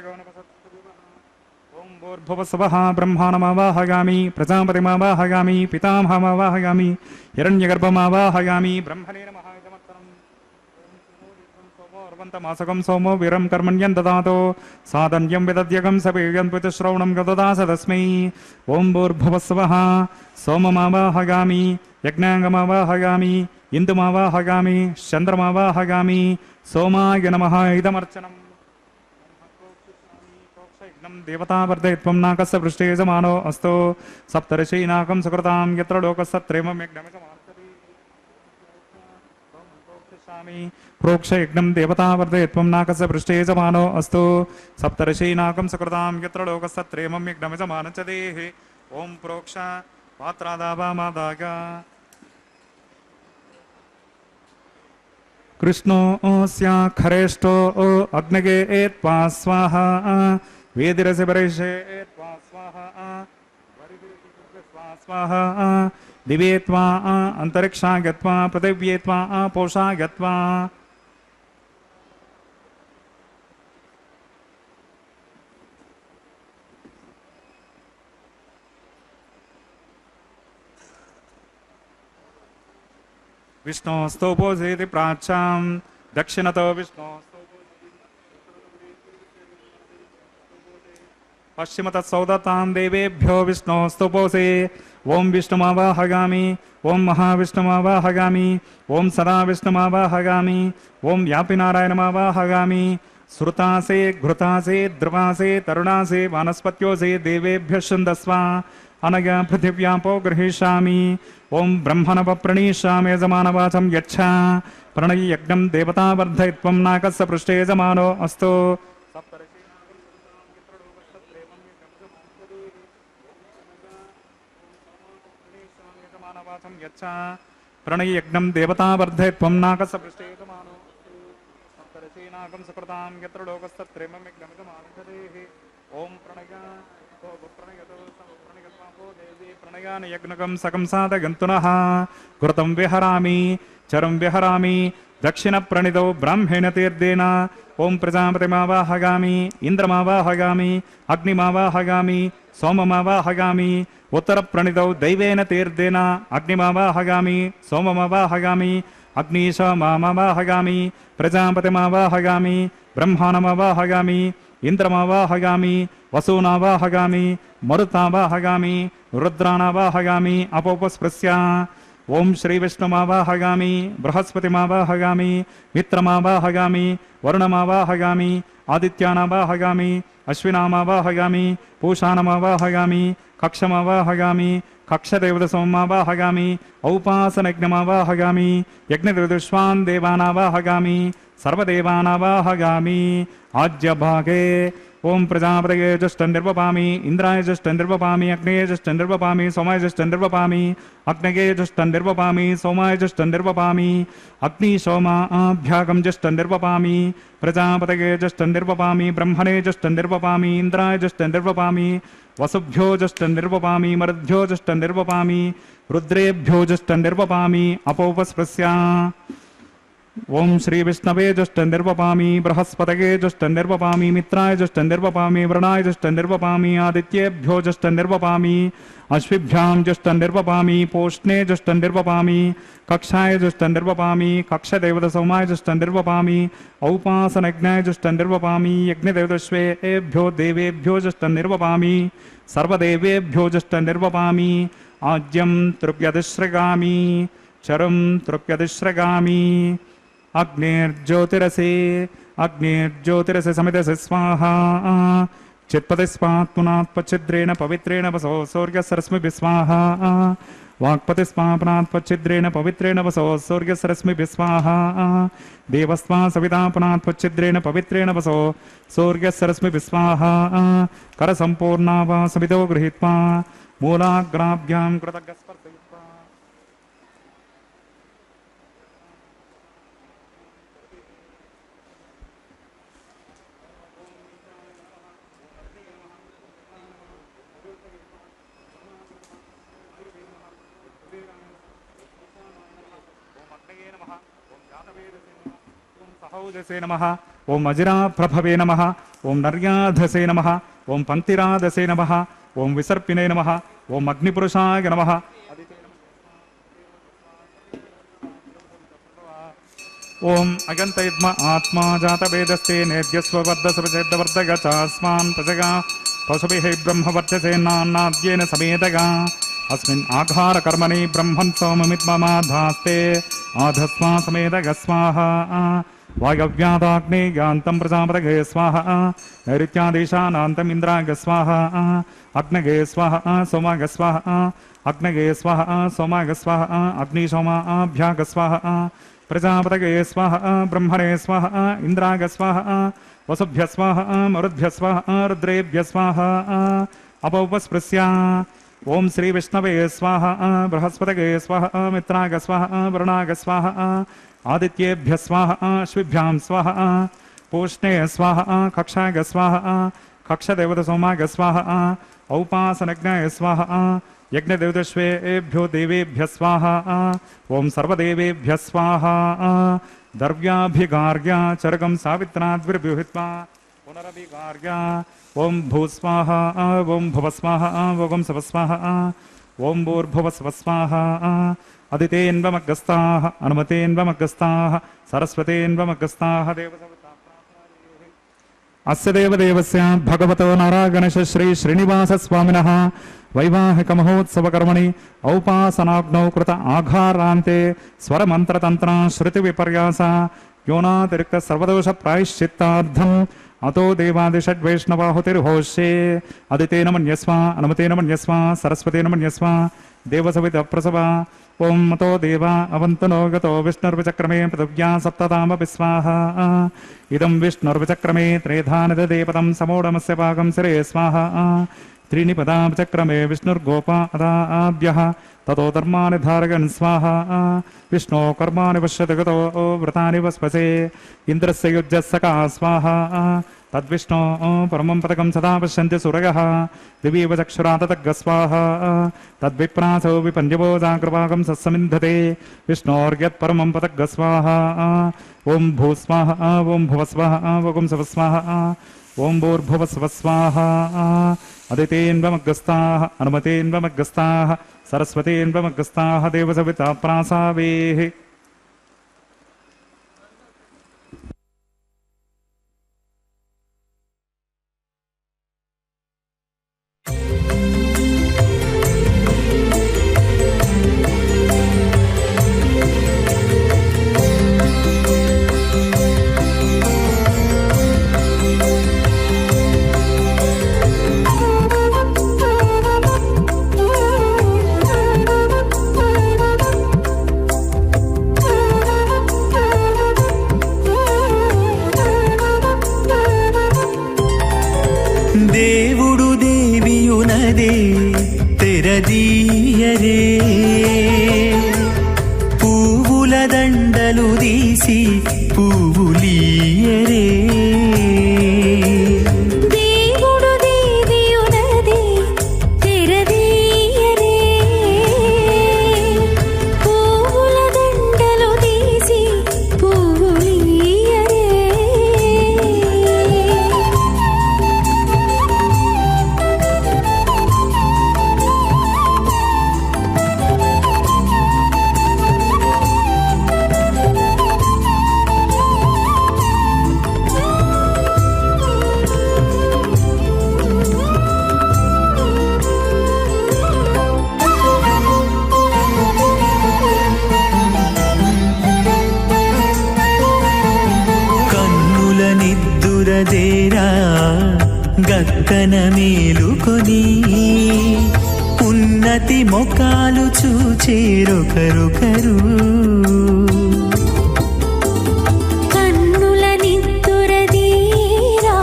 भूर्भुवस्वः ब्रह्माणमावाहयामि प्रजापतिमावाहयामि पितामहमावाहयामि हिरण्यगर्भमावाहयामि ब्रह्मणे नमः सोमोर्वन्तमासकं सोमो वीरं कर्मण्यं ददातो सादन्यं विदध्यकं सपेयं पितुश्रवणं गददास तस्मै ॐ भूर्भुवस्वः सोममावाहयामि यज्ञाङ्गमावाहयामि इन्दुमावाहयामि चन्द्रमावाहयामि सोमाय नमः इदमर्चनम् देवता वर्धयित्वं नाकस्य पृष्ठे समानो अस्तु सप्तर्षीनाकं सुकृतां यत्र लोकस्य त्रयमं यज्ञमिदमार्चति प्रोक्ष यज्ञं देवतावर्धयत्वं नाकस्य पृष्ठे जमानो अस्तु सप्तर्षीनाकं सकृतां यत्र लोकस्तत्रेमं यज्ञमिजमानं च देहि ॐ प्रोक्ष पात्रादावामादाय कृष्णो स्याखरेष्टो अग्नगे त्वा स्वाहा वेदिरसि वरिषे त्वा स्वाहा स्वाहा दिवे त्वा अंतरिक्षा गत्वा पृथिव्ये त्वा पोषा गत्वा विष्णोस्तोपोषेति प्राच्यां दक्षिणतो विष्णो पश्चिमतः सौदतां देवेभ्यो विष्णोस्तुपोषे ओं विष्णुमावाहगामि ओं महाविष्णुमावाहगामि ओं सदा विष्णुमावाहगामि ओं व्यापिनारायणमावाहगामि श्रुतासे घृतासे द्रवासे तरुणासे वानस्पत्योसे देवेभ्यः छन्दस्वा अनग पृथिव्यापो गृहीष्यामि ओं ब्रह्मणप्रणीष्यामि यजमानवाचं यच्छा प्रणययज्ञं देवतावर्धयत्वं नाकस्य पृष्ठे यजमानो अस्तु यच्छा प्रणययज्ञं देवतावर्धयत्वं नाकस्य पृष्ठे यजमानो सप्तर्षीनाकं सकृतां यत्र लोकस्तत्रेमं यज्ञमिदमानन्ददेहि ॐ प्रणया प्रणयान यज्ञकं सकं साधगन्तुनः कृतं विहरामि चरं विहरामि दक्षिणप्रणितौ ब्राह्मेण तीर्थेन ॐ प्रजापतिमावाहगामि इन्द्रमावाहगामि अग्निमावाहगामि सोममावाहगामि उत्तरप्रणितौ दैवेन तीर्थेन अग्निमावाहगामि सोममावाहगामि अग्निशोमावाहगामि प्रजापतिमावाहगामि ब्रह्माणमावाहगामि इन्द्रमावाहगामि वसूनावाहगामि मरुतावाहगामि रुद्राणावाहगामि अपोपस्पृश्य ओं श्री विष्णुमावाहगामि बृहस्पतिमावाहगामि मित्रमावाहगामि वरुणमावाहगामि आदित्यानावाहगामि अश्विनामावाहगामि पूषाणमावाहगामि कक्षमावाहगामि कक्षदेवतसोमावाहगामि औपासनयज्ञमावाहगामि यज्ञदेवदुष्वान् देवानावाहगामि सर्वदेवानावाहगामि आज्यभागे ओं प्रजापतये जुष्टं निर्वपामि इंद्राय जुष्टं निर्वपामि अग्नेय जुष्टं निर्वपामि सोमाय जुष्टं निर्वपामि अग्नये जुष्टं निर्वपामि सोमाय जुष्टं निर्वपामि अग्निशोमाभ्यागं जुष्टं निर्वपामि प्रजापतये जुष्टं निर्वपामि ब्रह्मणे जुष्टं निर्वपामि इंद्राय जुष्टं निर्वपामि वसुभ्यो जुष्टं निर्वपामि मरुद्भ्यो जुष्टं निर्वपामि रुद्रेभ्यो जुष्टं निर्वपामि अपोपस्पृश्य ओं श्री विष्णवे जुष्टं निर्वपामि बृहस्पतये जुष्टं निर्वपामि मित्राय जुष्टं निर्वपामि वरुणाय जुष्टं निर्वपामि आदित्येभ्यो जुष्टं निर्वपामि अश्विभ्यां जुष्टं निर्वपामि पोष्णे जुष्टं निर्वपामि कक्षाय जुष्टं निर्वपामि कक्षदेवतसोमाय जुष्टं निर्वपामि औपासनयज्ञाय जुष्टं निर्वपामि यज्ञदेवतश्वेभ्यो देवेभ्यो जुष्टं निर्वपामि सर्वदेवेभ्यो जुष्टं निर्वपामि आज्यं तृप्यतिश्रगामि चरं तृप्यतिश्रगामि अग्निर्ज्योतिरसे समितसे स्वाहा चित्पतिस्मात् पुनात्पच्छिद्रेण पवित्रेण वसो सूर्यसरस्मिभिः स्वाहा वाक्पतिस्मापनात् पच्छिद्रेण पवित्रेण वसो सूर्यसरस्मिभिः स्वाहा देवस्मा सविता पुनात् पच्छिद्रेण पवित्रेण वसो सूर्यसरस्मिभिः स्वाहा करसम्पूर्णा वा समितो गृहीत्वा मूलाग्राभ्यां कृतज्ञस्पर्शयित्वा सहोदसे नमः ओं अजिराप्रभवे नमः ओं नर्याधसे नमः ओं पंक्तिराधसे नमः ओं विसर्पिने नमः ओं अग्निपुरुषाय नमः ओं अगन्तयद्म आत्मा जातवेदस्ते नेद्यस्ववर्धसवचेद्वर्धग चास्मान् प्रजगा पशुभिः ब्रह्मवर्चसे नान्नाद्येन समेतगा अस्मिन् आघारकर्मणि ब्रह्मन् सोममित्ममाधास्ते आधस्वा समेतग स्वाहा वायव्यादाग्नेयान्तं प्रजापतये स्वाहा नैऋत्यादेशानान्तम् इन्द्राय स्वाहा अग्नये स्वाहा सोमाय स्वाहा अग्नये स्वाहा सोमाय स्वाहा अग्निशोमाभ्याग स्वाहा प्रजापतये स्वाहा ब्रह्मणे स्वाहा इंद्राग स्वाहा वसुभ्य स्वाहा मरुद्भ्य स्वाहा रुद्रेभ्य स्वाहा अपौपस्पृश्य ओम श्री विष्णवे स्वाहा बृहस्पतये स्वाहा मित्राग स्वाहा वरुणाग स्वाहा आदित्येभ्य स्वाहा अश्विभ्यां स्वाहा पूष्णे स्वाहा कक्षाग स्वाहा कक्षदेवत सोमाग स्वाहा औपासनज्ञाय स्वाहा यज्ञदेवतश्वेभ्यो देवेभ्य स्वाहा ओम सर्वदेवेभ्य स्वाहा दर्व्याभिगार्या चरगं सावित्राद्विर्व्युहित्वा पुनरभिगार्या ओम भूस्वाहा ओम भुवस्वाहा ओम सवस्वाहा ओम भूर्भुवस्वस्वाहा अदितेन्वमग्गस्ताः अनुमतेन्वमग्गस्ताः सरस्वतेन्वमग्गस्ताः अस्य देवदेवस्य भगवतो नारागणेश श्री श्रीनिवास स्वामिनः वैवाहिक महोत्सवकर्मणि औपासनाग्नौ कृत आघारान्ते स्वरमन्त्रतन्त्र श्रुतिविपर्यास योनातिरिक्त सर्वदोष प्रायश्चित्तार्थम् अतो देवादिषड्वैष्णवाहुतिर्होष्ये अदितेन मन्यस्व अनुमतेन मन्यस्व सरस्वतेन मन्यस्व देवसवित प्रसव ओम मतो देवा अवन्तनो गतो विष्णुर्विचक्रमे पृथिव्या सप्ततामपि स्वाहा इदं विष्णुर्विचक्रमे त्रेधानिददेपतं समोढमस्य पाकं सिरे स्वाहा त्रीणि पदाचक्रमे विष्णुर्गोपा अदाभ्यः ततो धर्मानि धारयन् स्वाहा विष्णो कर्माणि पश्यति गतो व्रतानि वस्पसे इन्द्रस्य युज्यस्सका स्वाहा तद्विष्णो परमं पदकं सदा पश्यन्ति सूरयः दिवीव चक्षुराततग्ग स्वाहा तद्विप्रासो विपञ्जवो जागृवागं सत्समिन्धते विष्णोर्यत्परमं पदग्ग स्वाहा ॐ भूस्वाहा ॐ भुवस्वाहा ॐ सवस्वाहा ॐ भूर्भुवस्वस्वाहा अदितेन्वमग्गस्ताः अनुमतेन्वमग्गस्ताः सरस्वतेन्वमग्गस्ताः देवसविता प्रासावेः దేవుడు దేవియునదే తెరదీయరే పువ్వుల దండలు తీసి పువ్వులీయరే దేవుడు దేవియునదే తెరదీయరే పువ్వుల దండలు తీసి పువ్వులీయరే కన్నుల నిద్దురదేరా గక్కన మేలుకొని ఉన్నతి మొకాలు చూచేరొకరొకరు కన్నుల నిద్దురదీరా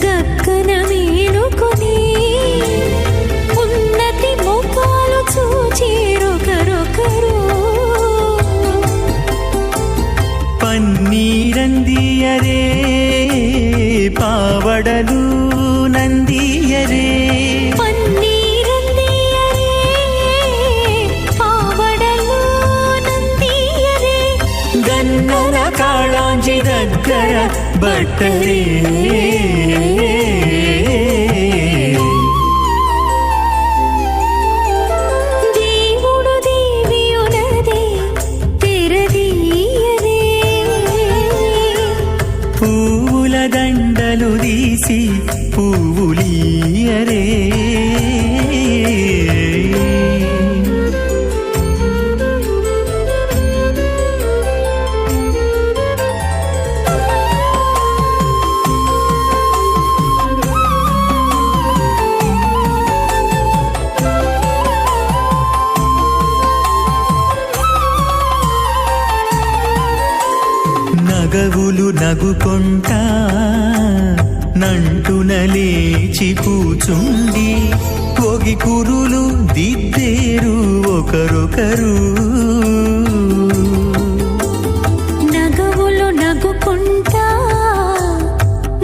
గక్కన మేలుకొని ఉన్నతి ముఖాలు చూచేరొకరొకరు పన్నీరందియరే పావడలు నందియరే పన్నీరందియరే పావడలు నందియరే గన్నర కాళాంజి దగ్గర బట్టరే దేవుడు దేవియునదే తెరదీయరే పువ్వుల దండలు తీసి పువ్వులీయరే నగుకొంటా నంటున లేచి కూచుండి ఒగి కురులు దిద్దేరు ఒకరొకరు నగవులు నగుకుంటా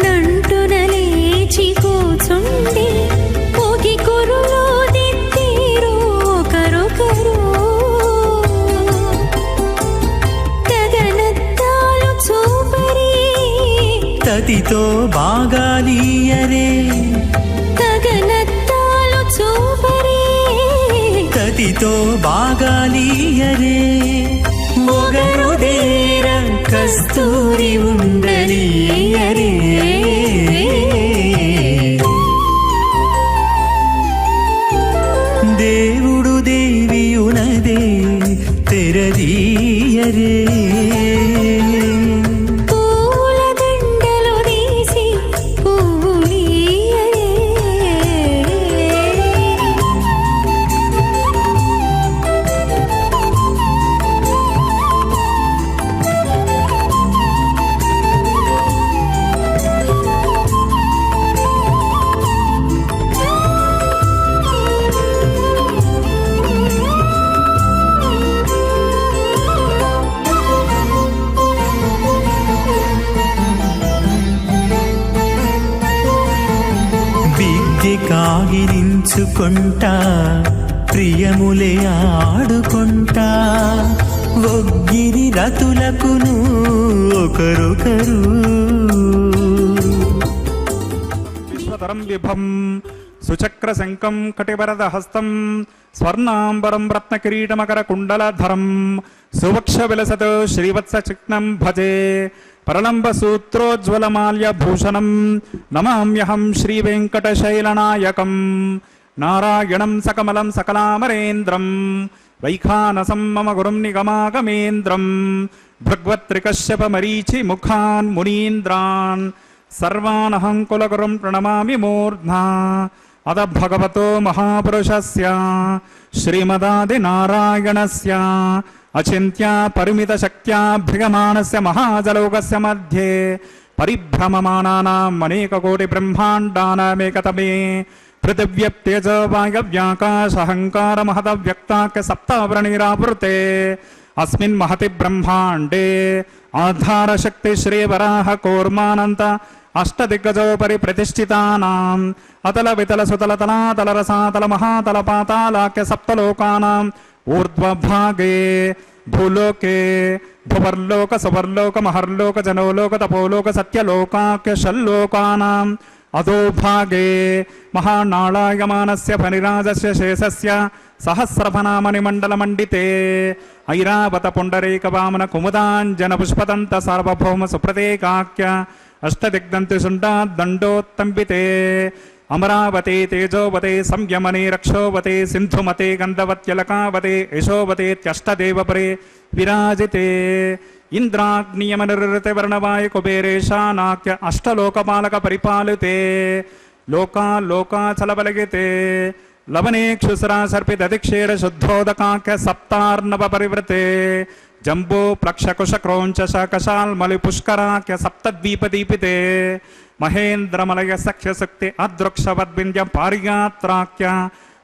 నంటున లేచి కూచుండి పోగి కురులు దిద్దేరు ఒకరొకరు గగనత్తాలు చూపరి తతితో బాగాలియరే గగనత్తాలు చూపరి తతితో బాగాలియరే మొగరుదేర కస్తూరి ఉండలియరే దేవుడు దేవియునదే తెరదీయరే పూల దండలు తీసి పూలీయరే విద్య కాగిరించుకుంటా ప్రియములే ఆడుకుంటా ఒగ్గిరి రతులకును ఒకరొకరు విశ్వతరం విభం సుచక్రశంకం కటివరదహస్తం స్వర్ణాంబరం రత్నకిరీటమకర కుండలధరం సువక్ష విలసత్ శ్రీవత్స చిహ్నం భజే పరలంబ సూత్రోజ్వలమాల్యభూషణం నమామ్యహం శ్రీవేంకటశైలనాయకం నారాయణం సకమలం సకలామరేంద్రం వైఖానసం మమ గురుం నిగమాగమేంద్రం భగవత్రికశ్యప మరీచి ముఖాన్ మునీంద్రాన్ సర్వానహం కులగురుం ప్రణమామి మూర్ధ్నా అద భగవతో మహాపురుషస్య శ్రీమదాదినారాయణస్య అచింత్య పరిమిత శక్త్యాభ్యగమానస్య మహాజలోకస్య మధ్యే పరిభ్రమమానానాం అనేక కోటి బ్రహ్మాండానామేకతమే పృథివ్యప్తేజ వాయవ్యాకాశహంకార మహత వ్యక్తాఖ్య సప్తావరణీరావృతే అస్మిన్ మహతి బ్రహ్మాండే ఆధారశక్తి శ్రీవరాహ కూర్మానంత అష్టదిగ్గజోపరి ప్రతిష్ఠితానాం అతల వితల సుతల తలాతల రసాతల మహాతల పాతాళాఖ్య సప్తలోకానాం ఊర్ధ్వభాగే భూలోకే భువర్లోక సువర్లోక మహర్లోక జనోలోక తపోలోక సత్యలోకాఖ్య షల్లోకానాం అధోభాగే మహానాళాయమానస్య ఫణిరాజస్య శేషస్య సహస్రఫనామణిమండలమండితే ఐరావత పుండరీక వామన కుముదాంజన పుష్పదంత సార్వభౌమ సుప్రతేకాఖ్య అష్టదిగ్దంతి శుండాదండోత్తంబితే అమరావతే తేజోవతే సంయమనే రక్షోవతే సింధుమతే గంధవత్యలకావతే యశోవతేత్యష్టదేవపరే విరాజితే ఇంద్రాగ్నియమనిర్వృతే వర్ణవాయ కుబేరేశానాఖ్య అష్టలోకపాలక పరిపాలితే లోకాచలబలగితే లవనేక్షుసరా సర్పిదధిక్షేర శుద్ధోదకాఖ్య సప్తార్ణవ పరివృతే జంబో ప్లక్షకుశ క్రోంచ కశాల్మలి పుష్కరాఖ్య సప్తద్వీపదీపితే మహేంద్రమలయ సఖ్యశక్తి అదృక్షవద్వింద్య పారియాత్రాఖ్య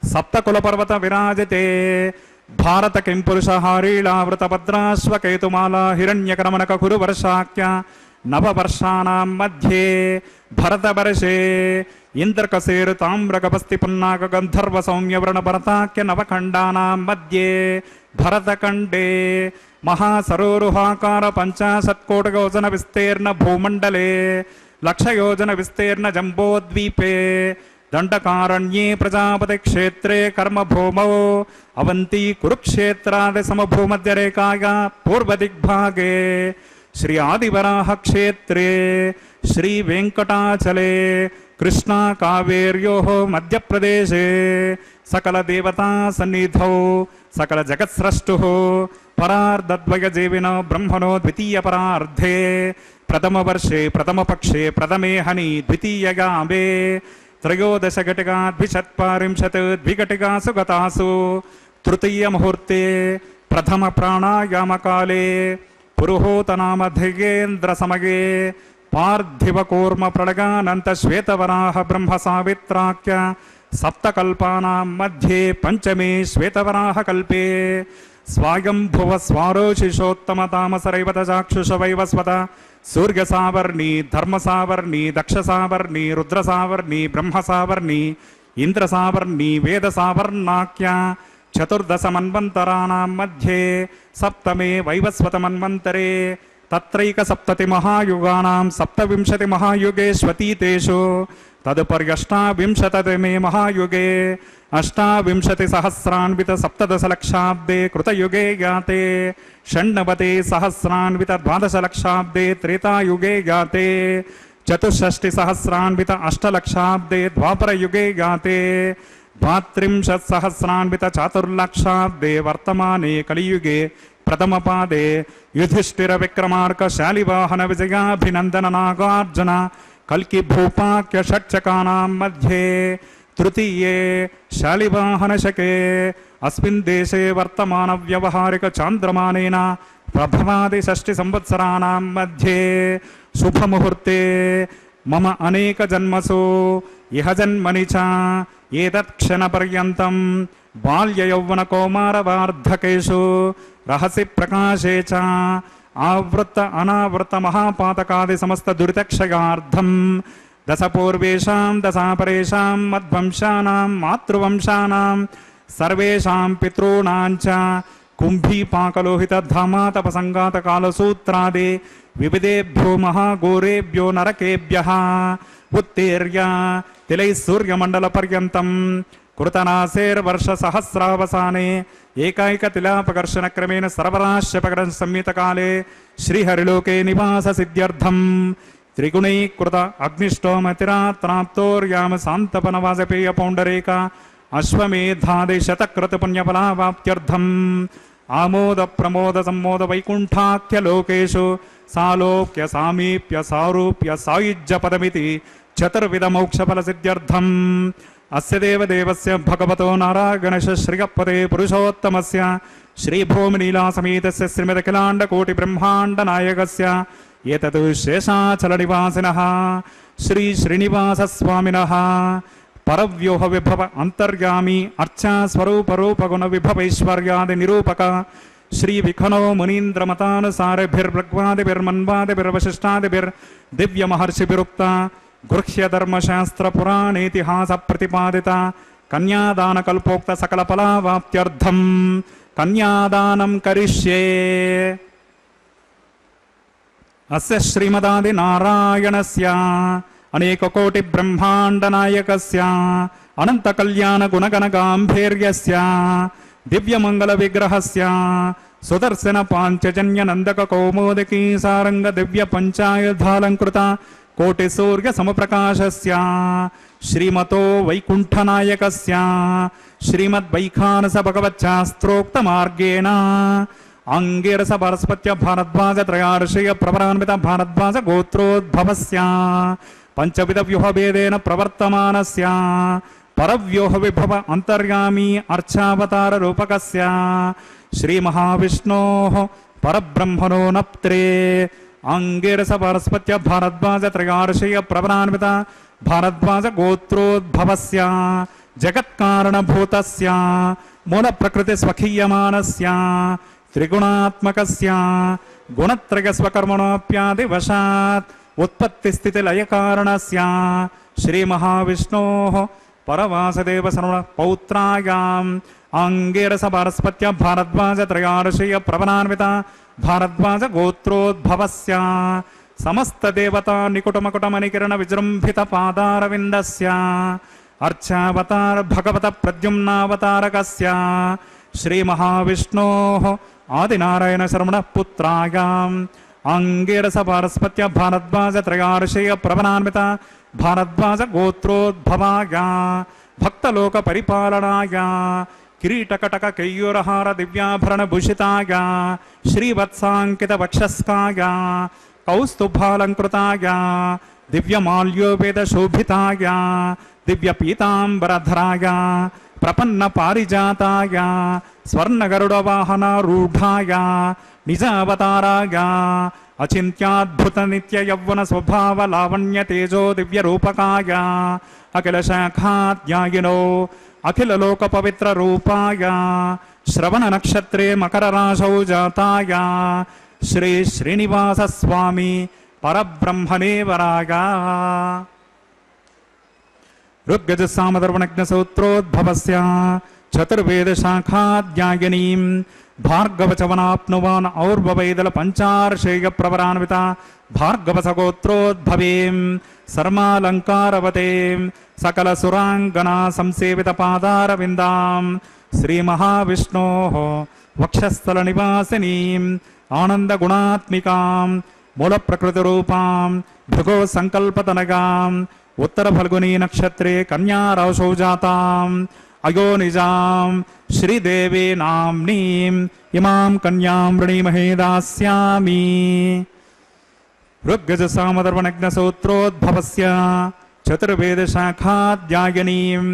సప్తకులపర్వత విరాజితే భారత కింపురుషహారీళావృత భద్రాశ్వకేతుమాలా హిరణ్యకరమణక కురువర్షాఖ్య నవవర్షాణం మధ్యే భరతవర్షే ఇంద్రకసేరు తామ్రగపస్తి పున్నాక గంధర్వ సౌమ్యవ్రణ భరతాఖ్య నవఖండానాం మధ్యే భరతఖండే మహాసరోరుహాకార పంచాశత్కోటియోజన విస్తీర్ణ భూమండలే లక్షయోజన విస్తీర్ణ జంబోద్వీపే దండకారణ్యే ప్రజాపతి క్షేత్రే కర్మభూమౌ అవంతి కురుక్షేత్రాది సమభూమధ్యరేఖాయా పూర్వదిగ్భాగే శ్రీ ఆదివరాహ క్షేత్రే శ్రీ వెంకటాచలే కృష్ణా కావేర్యోః మధ్యప్రదేశే సకల దేవతా సన్నిధౌ సకల జగత్స్రష్టుః పరార్ధద్వయ జీవినో బ్రహ్మణో ద్వితీయ పరార్ధే ప్రథమ వర్షే ప్రథమ పక్షే ప్రథమే హని ద్వితీయగామే త్రయోదశ ఘటికా ద్విషత్పారింశత్ ద్విఘటికాసు గతాసు తృతీయ ముహూర్తే ప్రథమ ప్రాణాయామకాలే पुरुहूतनामधिगेन्द्र समगे पार्थिव कूर्म प्रलगानंत श्वेतवराह ब्रह्म सावित्राख्य सप्तकल्पानां मध्ये पंचमे श्वेतवराह कल्पे स्वायंभुव स्वारोशिषोत्तम तामसरैवत चाक्षुष वैवस्वत सूर्य सावर्णी धर्म सावर्णी दक्ष सावर्णी रुद्र सावर्णी ब्रह्म सावर्णी इंद्र सावर्णी वेद सावर्णाख्य चतुर्दश मन्वन्तराणां मध्ये सप्तमे वैवस्वत मन्वन्तरे तत्रैक सप्तति महायुगानां सप्तविंशति महायुगेष्वतीतेषु तदुपर्यष्टाविंशतमे महायुगे अष्टाविंशतिसहस्रान्वित सप्तदशलक्षाब्दे कृतयुगे ज्ञाते षण्णवति सहस्रान्वित द्वादशलक्षाब्दे त्रेतायुगे ज्ञाते चतुष्षष्टिसहस्रान्वित अष्टलक्षाब्दे द्वापरयुगे ज्ञाते द्वात्रिंशत्सहस्रान्वित चातुर्लक्षाब्दे वर्तमाने कलियुगे प्रथमपादे युधिष्ठिर विक्रमार्क शालिवाहन विजयाभिनंदन नागार्जुन कल्कि भूपाक्य षट्चकानां मध्ये तृतीये शालिवाहन शके अस्मिन् देशे वर्तमान व्यवहारिक चान्द्रमानेन प्रभवादि षष्टि संवत्सराणां मध्ये शुभमुहूर्ते मम अनेक जन्मसु इह जन्मनि च एतत् क्षणपर्यन्तं बाल्ययौवन कौमारवार्धकेषु रहसि प्रकाशे च आवृत्त अनावृत्त महापातकादि समस्त दुरितक्षयार्थं दश पूर्वेषां दशापरेषां मद्वंशानां मातृवंशानां सर्वेषां पितॄणां च कुम्भीपाकलोहित धामातपसङ्गात कालसूत्रादि विविधेभ्यो महाघोरेभ्यो नरकेभ्यः उत्तीर्य तिलैः सूर्यमण्डलपर्यन्तं कृतनासेर्वर्षसहस्रावसाने एकैकतिलापकर्षणक्रमेण सर्वराश्यपकरण संहितकाले श्रीहरिलोके निवाससिद्ध्यर्थं त्रिगुणीकृत अग्निष्टोमतिरात्राप्तोर्याम शान्तपनवाजपेय पौण्डरेक अश्वमेधादिशतक्रतुपुण्यफलावाप्त्यर्थम् आमोद प्रमोद सम्मोद वैकुण्ठाख्यलोकेषु सालोक्य सामीप्य सारूप्य सायुज्य पदमिति चतुर्विध मोक्षफलसिद्ध्यर्थम् अस्य देवदेवस्य भगवतो नारायणश श्रीगपते पुरुषोत्तमस्य श्रीभूमिनीलासमेतस्य श्रीमदखिलाण्डकोटिब्रह्माण्डनायकस्य एतत् शेषाचलनिवासिनः श्री श्रीनिवासस्वामिनः परव्योह विभव अंतर्यामी अर्चा स्वरूप रूप गुण विभवैश्वर्यादि निरूपक श्री विखनो मुनीन्द्र मतानुसारेभिर्भृग्वादिभिर्मन्वादिभिर्वशिष्टादिभिर्दिव्य महर्षिभिरुक्ता गृह्य धर्मशास्त्र पुराणेतिहास प्रतिपादिता कन्यादान कल्पोक्त सकल फलावाप्त्यर्थं कन्यादानं करिष्ये। अस्य श्रीमदादि नारायणस्य अनेक कोटि ब्रह्मांड नायकस्य अनंत कल्याण गुणगण गांभीर्यस्य दिव्य मंगल विग्रहस्य सुदर्शन पांचजन्य नंदक कौमोदकी सारंग दिव्य पंचायुधालंकृत कोटि सूर्य समप्रकाशस्य श्रीमतो वैकुंठ नायकस्य श्रीमद्वैखानस भगवच्चास्त्रोक्त मार्गेण अंगिरस भारस्पत्य भारद्वाज त्रयार्षय प्रवरान्वित भारद्वाज गोत्रोद्भवस्य पंचविध व्यूह भेदेन प्रवर्तमानस्य परव्यूह विभव अंतर्यामी अर्चावतार रूपकस्य श्री महाविष्णोः परब्रह्मणो नप्त्रे अंगिरस भारस्पत्य भारद्वाज त्रयार्षय प्रवरान्वित भारद्वाज गोत्रोद्भवस्य जगत्कारणभूतस्य मूल प्रकृति स्वकीयमानस्य त्रिगुणात्मकस्य गुणत्रय स्वकर्मणोऽप्यादिवशात् उत्पत्ति स्थिति लय कारणस्य श्री महाविष्णोः परवासदेव सर्व पौत्रायाम् अंगिरस भारस्पत्य भारद्वाज त्रयार्षय प्रवरान्वित भारद्वाज गोत्रोद्भवस्य समस्त देवता निकुटमकुटमनिकिरण विजृंभित पादारविन्दस्य अर्चावतार भगवत प्रद्युम्नावतारकस्य श्री महाविष्णोः आदिनारायण शर्मण पुत्रायाम् अंगिरस भारस्पत्य भारद्वाज त्रयार्षय प्रवरान्वित भारद्वाज गोत्रोद्भवाय भक्तलोक परिपालनाय किरीटकटक केयूरहार दिव्याभरण भूषिताय श्रीवत्सांकित वक्षस्काय कौस्तुभालंकृताय दिव्यमाल्योपेत शोभिताय दिव्य पीतांबरधराय प्रपन्न पारिजाताय स्वर्ण गरुड़ वाहन रूढ़ाय నిజావతారాగా అచింత్యాద్భుత నిత్య యవ్వన స్వభావ లావణ్య తేజో దివ్య రూపకాయ అఖిల శాఖాధ్యాయినో అఖిల లోక పవిత్ర రూపాయ శ్రవణ నక్షత్రే మకర రాశౌ జాతాయ శ్రీ శ్రీనివాస స్వామి పరబ్రహ్మణే వరాయ ఋగ్గజ సామధర్వణజ్ఞ సూత్రోద్భవస్య చతుర్వేద శాఖాధ్యాయనీం భార్గవచవనాప్నువాన్ ఔర్వవైదల పంచార్షేయ ప్రవరాన్విత భార్గవ సగోత్రోద్భవేం సర్మాలంకారవతేం సకల సురాంగనా సంసేవిత పాదారవిందాం శ్రీ మహావిష్ణోః వక్షస్థల నివాసినీం ఆనంద గుణాత్మికాం మూల ప్రకృతి రూపాం భృగో సంకల్పతనగాం ఉత్తర ఫల్గుని నక్షత్రే కన్యా రాశౌ జాతాం అయోనిజాం శ్రీదేవి నామ్నీం ఇమాం కన్యాం వృణీమహే దాస్యామి ఋగ్గజ సామధర్వణజ్ఞ సూత్రోద్భవస్య చతుర్వేద శాఖాధ్యాయనీం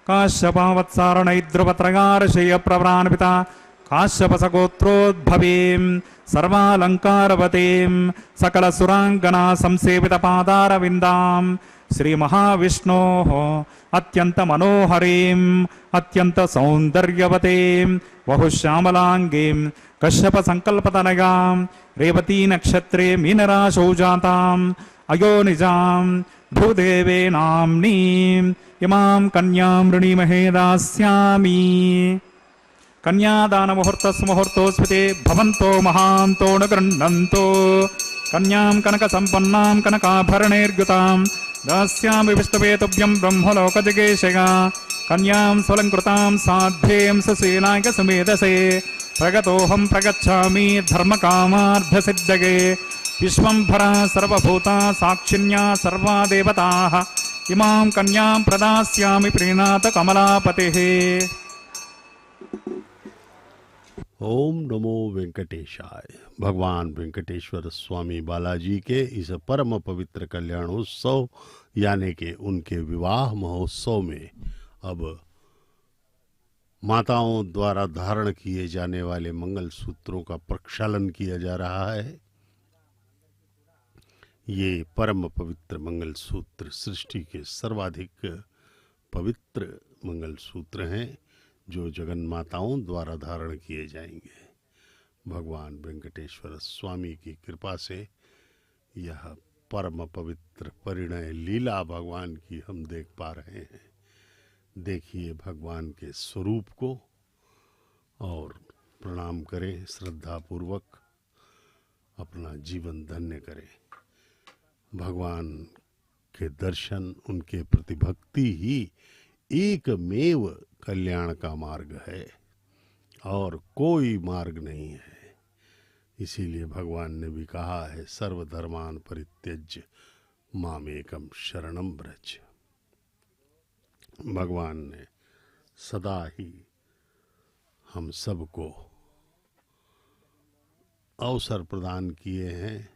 కాశ్యపావత్సారణైద్రువత్రగారశయ ప్రవరాన్విత కాశ్యప సగోత్రోద్భవీం సర్వాలంకారవతీం సకల సురాంగనా సంసేవిత పాదారవిందాం శ్రీ మహావిష్ణోః అత్యంత మనోహరీం అత్యంత సౌందర్యవతీం బహుశ్యామలాంగీం కశ్యప సంకల్పతనగాం రేవతీ నక్షత్రే మీనరాశౌ జాతాం అయోనిజాం భూదేవే నామ్నీం ఇమాం కన్యాం వృణీమహే దాస్యామి కన్యాదాన ముహూర్తస్ముహూర్తోస్మితే భవంతో మహాంతో న గృహ్ణంతో కన్యాం కనక సంపన్నాం కనకాభరణైర్యుతాం దాస్యామి విష్ణవే తుభ్యం బ్రహ్మలోకజగేశగా కన్యాం స్వలంకృతాం సాధ్యేం సుశీలాయ సుమేధసే ప్రగతోహం ప్రగచ్ఛామి ధర్మకామార్థసిద్ధగే విశ్వంభరా సర్వభూతా సాక్షిణ్యా సర్వా దేవతాః ఇమాం కన్యాం ప్రదాస్యామి ప్రీణాత కమలాపతిః ओम नमो वेंकटेशाय। भगवान वेंकटेश्वर स्वामी बालाजी के इस परम पवित्र कल्याणोत्सव यानी कि उनके विवाह महोत्सव में अब माताओं द्वारा धारण किए जाने वाले मंगल सूत्रों का प्रक्षालन किया जा रहा है। ये परम पवित्र मंगल सूत्र सृष्टि के सर्वाधिक पवित्र मंगल सूत्र हैं जो जगन माताओं द्वारा धारण किए जाएंगे। भगवान वेंकटेश्वर स्वामी की कृपा से यह परम पवित्र परिणय लीला भगवान की हम देख पा रहे हैं। देखिए भगवान के स्वरूप को और प्रणाम करें, श्रद्धा पूर्वक अपना जीवन धन्य करें। भगवान के दर्शन, उनके प्रति भक्ति ही एकमेव कल्याण का मार्ग है और कोई मार्ग नहीं है। इसीलिए भगवान ने भी कहा है सर्वधर्मान परित्यज्य मामेकम शरणम व्रज। भगवान ने सदा ही हम सबको अवसर प्रदान किए हैं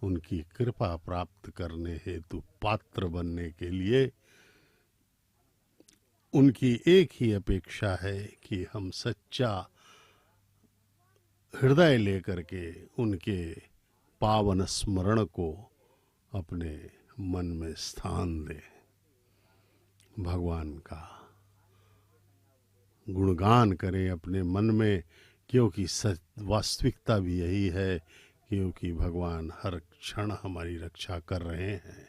उनकी कृपा प्राप्त करने हेतु पात्र बनने के लिए। उनकी एक ही अपेक्षा है कि हम सच्चा हृदय लेकर के उनके पावन स्मरण को अपने मन में स्थान दें, भगवान का गुणगान करें अपने मन में, क्योंकि वास्तविकता भी यही है, क्योंकि भगवान हर क्षण हमारी रक्षा कर रहे हैं।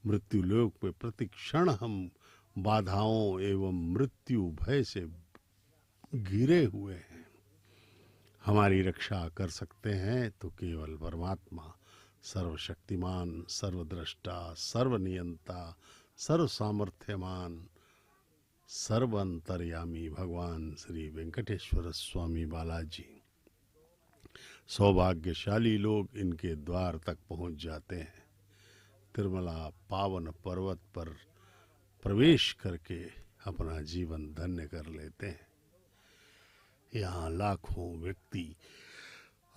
मृत्यु लोक पे प्रति क्षण हम बाधाओं एवं मृत्यु भय से घिरे हुए हैं। हमारी रक्षा कर सकते हैं तो केवल परमात्मा, सर्वशक्तिमान, सर्वद्रष्टा, सर्वनियंता, सर्वसामर्थ्यमान, सर्वंतर्यामी भगवान श्री वेंकटेश्वर स्वामी बालाजी। सौभाग्यशाली लोग इनके द्वार तक पहुंच जाते हैं। तिरुमला पावन पर्वत पर प्रवेश करके अपना जीवन धन्य कर लेते हैं। यहाँ लाखों व्यक्ति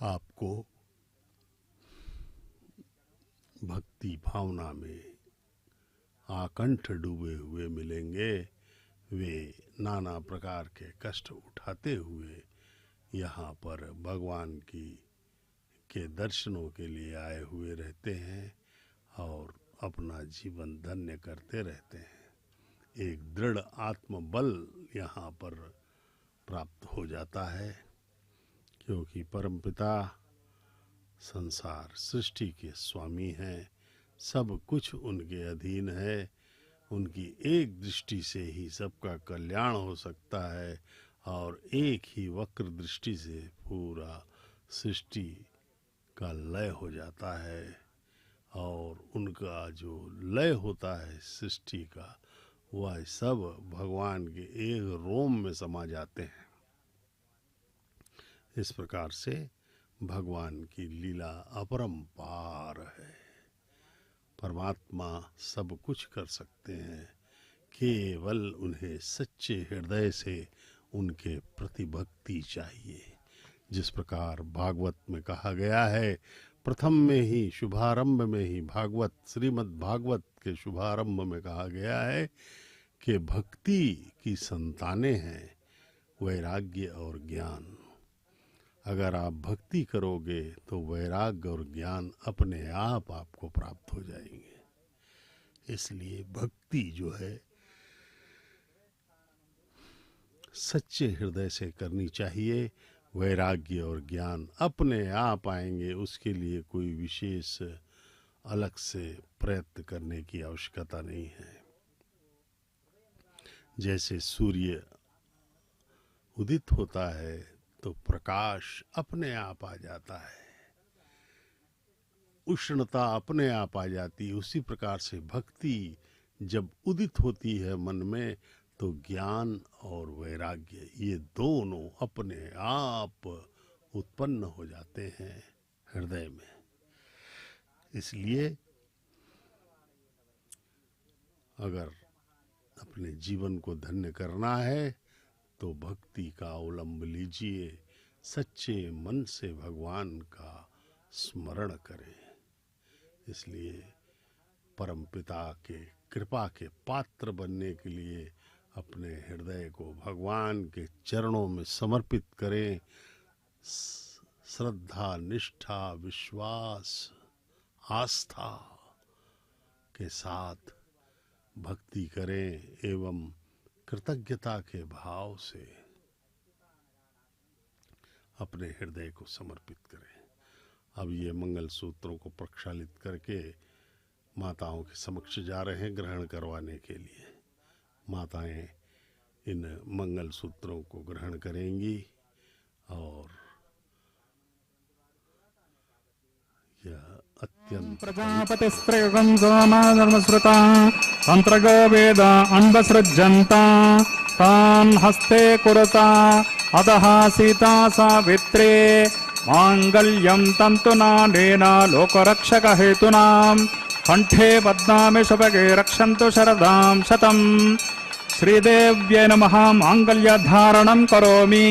आपको भक्ति भावना में आकंठ डूबे हुए मिलेंगे। वे नाना प्रकार के कष्ट उठाते हुए यहाँ पर भगवान की के दर्शनों के लिए आए हुए रहते हैं और अपना जीवन धन्य करते रहते हैं। एक दृढ़ आत्मबल यहाँ पर प्राप्त हो जाता है, क्योंकि परमपिता संसार सृष्टि के स्वामी हैं, सब कुछ उनके अधीन है। उनकी एक दृष्टि से ही सबका कल्याण हो सकता है और एक ही वक्र दृष्टि से पूरा सृष्टि का लय हो जाता है और उनका जो लय होता है सृष्टि का, वह सब भगवान के एक रोम में समा जाते हैं। इस प्रकार से भगवान की लीला अपरंपार है। परमात्मा सब कुछ कर सकते हैं, केवल उन्हें सच्चे हृदय से उनके प्रति भक्ति चाहिए। जिस प्रकार भागवत में कहा गया है, प्रथम में ही शुभारंभ में ही भागवत श्रीमद् भागवत के शुभारंभ में कहा गया है कि भक्ति की संतानें हैं वैराग्य और ज्ञान। अगर आप भक्ति करोगे तो वैराग्य और ज्ञान अपने आप आपको प्राप्त हो जाएंगे। इसलिए भक्ति जो है सच्चे हृदय से करनी चाहिए। वैराग्य और ज्ञान अपने आप आएंगे, उसके लिए कोई विशेष अलग से प्रयत्न करने की आवश्यकता नहीं है। जैसे सूर्य उदित होता है तो प्रकाश अपने आप आ जाता है, उष्णता अपने आप आ जाती है। उसी प्रकार से भक्ति जब उदित होती है मन में, तो ज्ञान और वैराग्य ये दोनों अपने आप उत्पन्न हो जाते हैं हृदय में। इसलिए अगर अपने जीवन को धन्य करना है तो भक्ति का अवलंब लीजिए, सच्चे मन से भगवान का स्मरण करें। इसलिए परमपिता के कृपा के पात्र बनने के लिए अपने हृदय को भगवान के चरणों में समर्पित करें। श्रद्धा, निष्ठा, विश्वास, आस्था के साथ भक्ति करें एवं कृतज्ञता के भाव से अपने हृदय को समर्पित करें। अब ये मंगल सूत्रों को प्रक्षालित करके माताओं के समक्ष जा रहे हैं ग्रहण करवाने के लिए। माताएं इन मंगल सूत्रों को ग्रहण करेंगी और यह अत्यंत प्रजापतिस्त्रयुगं सोमाधर्मश्रुता तंत्रगो वेद अन्वसृज्यन्ता तान् हस्ते कुरुता अतः सीता सावित्रे माङ्गल्यं तन्तुनानेन लोकरक्षकहेतूनां कण्ठे बध्नामि शुभगे रक्षन्तु शरदां शतम्। श्रीदेव्यै नमः। माङ्गल्यधारणं करोमि।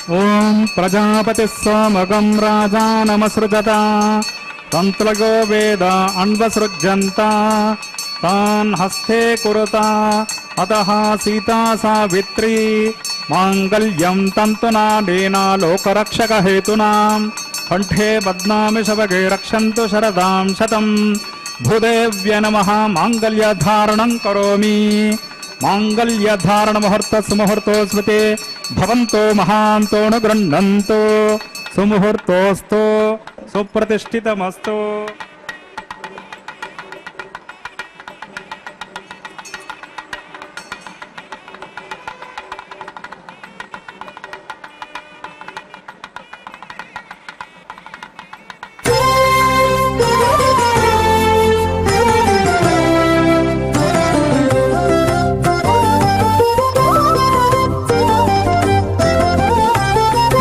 ओम प्रजापति सोमगं राजानमसृजता तंत्रगो वेद अन्वसृज्यन्ता तान् हस्ते कुरुता अतः सीता सावित्री माङ्गल्यं तन्तुनानेन लोकरक्षकहेतूनां कण्ठे बध्नामि शुभगे रक्षन्तु शरदां शतम्। भूदेव्यै नमः। माङ्गल्यधारणं करोमि। माङ्गल्यधारण मुहूर्तस्मुहूर्तो स्मृते भवन्तो महान्तो न गृह्णन्तो सुमुहूर्तोऽस्तु सुप्रतिष्ठितमस्तु।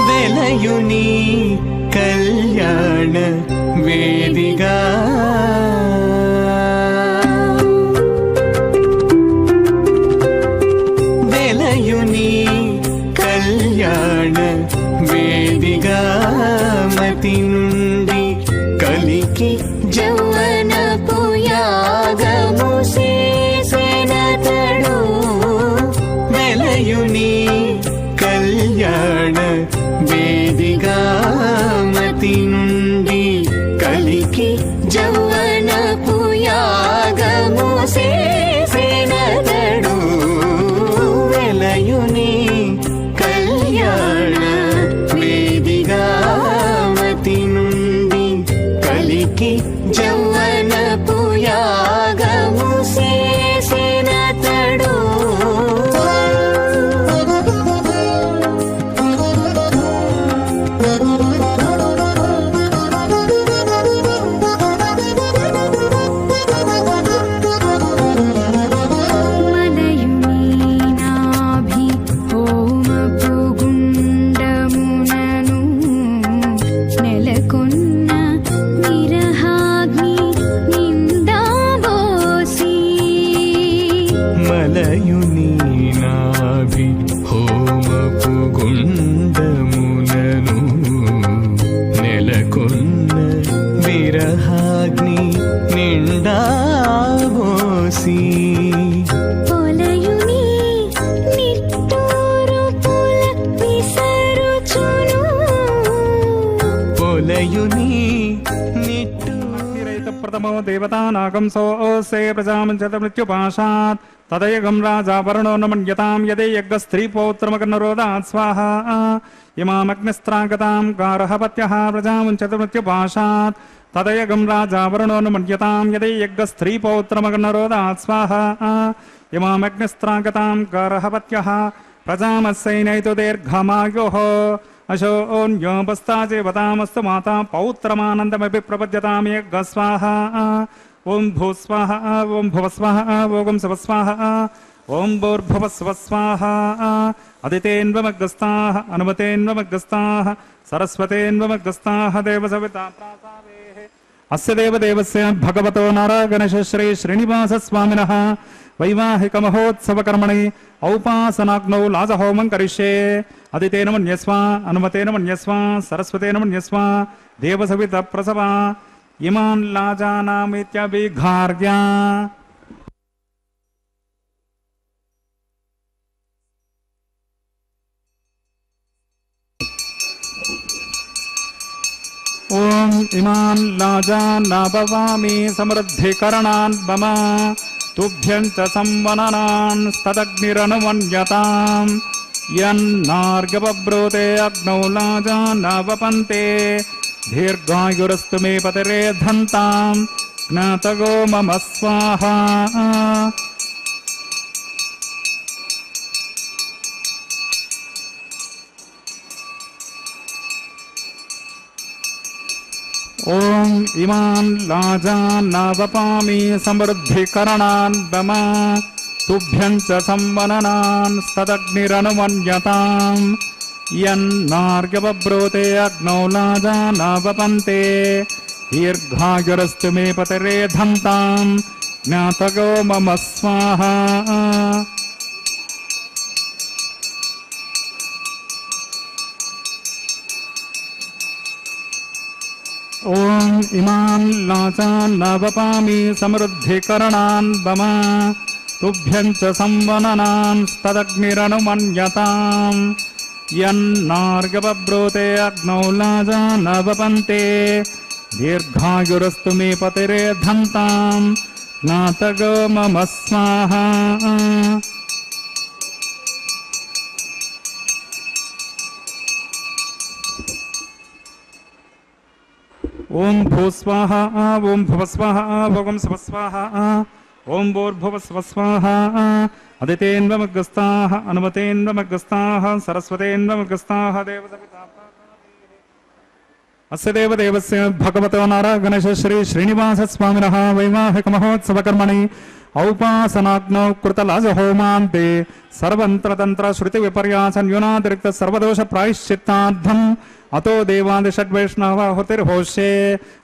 వెలయుని కళ్యాణ వేదిగా నిండా పోసి పొలయుని నిట్టూరు పుల విసరుచును పొలయుని నిట్టు ప్రథమో దేవతానాగం సోసే ప్రజామంచత మృత్యుపాశాత్ తదయగం రాజా వరుణో న మన్యతాం యదే యజ్ఞ స్త్రీ పౌత్రమగనరోదాత్ స్వాహా ఇమామగ్నిస్త్రాగతాం గారహపత్యః ప్రజామంచత మృత్యుపాశాత్ తదయగం రాజా వరుణో న మన్యతాం యదే యజ్ఞ స్త్రీ పౌత్రమగనరోదాత్ స్వాహా ఇమామగ్నిస్త్రాగతాం గారహపత్యః ప్రజామస్సైనైతు దీర్ఘమాయోః అశోన్యోపస్తాచేవతామస్తు మాతా పౌత్రమానందమపి ప్రపద్యతాం యజ్ఞ స్వాహా ఓం భూస్వాహ ఓం భువస్వాహ ఓం శవస్వాహ ఓం భూర్భువస్వస్వాహ అదితేన్వమగ్రస్తాః అనుమతేన్వమగ్రస్తాః సరస్వతేన్వమగ్రస్తాః దేవసవితా ప్రాసావేః అస్య దేవదేవస్య భగవతో నారాగణేశ శ్రీ శ్రీనివాస స్వామినః వైవాహిక మహోత్సవ కర్మణి ఔపాసనాగ్నౌ లాజహోమం కరిష్యే అదితేన మన్యస్వ అనుమతేన మన్యస్వ సరస్వతేన మన్యస్వ దేవసవిత ప్రసవ ఇమాన్ లాజానామిత్యభిఘార్య ఓం ఇమాన్ లాజానాభవామి సమృద్ధికరణాన్ మమ తుభ్యం చ సంవననాన్ స్తదగ్నిరనుమన్యతాం యన్నార్గపబ్రూతే అగ్నౌ లాజానావపంతే దీర్ఘాయురస్తు మే పతిరేధంతాం జ్ఞాతగో మమ స్వాహా ఓం ఇమాన్ లాజానావపామి సమృద్ధికరణాన్ మమ తుభ్యం చ సంవననాన్ స్తదగ్నిరనుమన్యతాం యన్నార్గపబ్రూతే అగ్నౌ లాజానావపంతే దీర్ఘాయురస్తు మే పతిరేధంతాం జ్ఞాతగో మమ స్వాహా ఓం ఇమాన్ లాజానావపామి సమృద్ధికరణాన్ మమ తుభ్యం చ సంవననాన్ స్తదగ్నిరనుమన్యతాం యన్నార్గపబ్రూతే అగ్నౌ లాజానావపంతే దీర్ఘాయురస్తు మే పతిరేధంతాం జ్ఞాతగో మమ స్వాహా ఓం భూస్వాహ ఓం భువస్వాహ ఓం శవస్వాహ ఓం భూర్భువస్వస్వాహ అదితేన్వమగ్రస్తాః అనుమతేన్వమగ్రస్తాః సరస్వతేన్వమగ్రస్తాః దేవసవితా అస్య దేవదేవస్య భగవతో నారాగణేశ శ్రీ శ్రీనివాస స్వామినః వైవాహిక మహోత్సవ కర్మణి ఔపాసనాగ్నౌ కృతలాజహోమాంతే సర్వంత్రతంత్ర శృతి విపర్యాస న్యూనాతిరిక్త సర్వదోష ప్రాయశ్చిత్తార్థం అతో దేవాది షడ్వైష్ణవాహుతిర్హోష్యే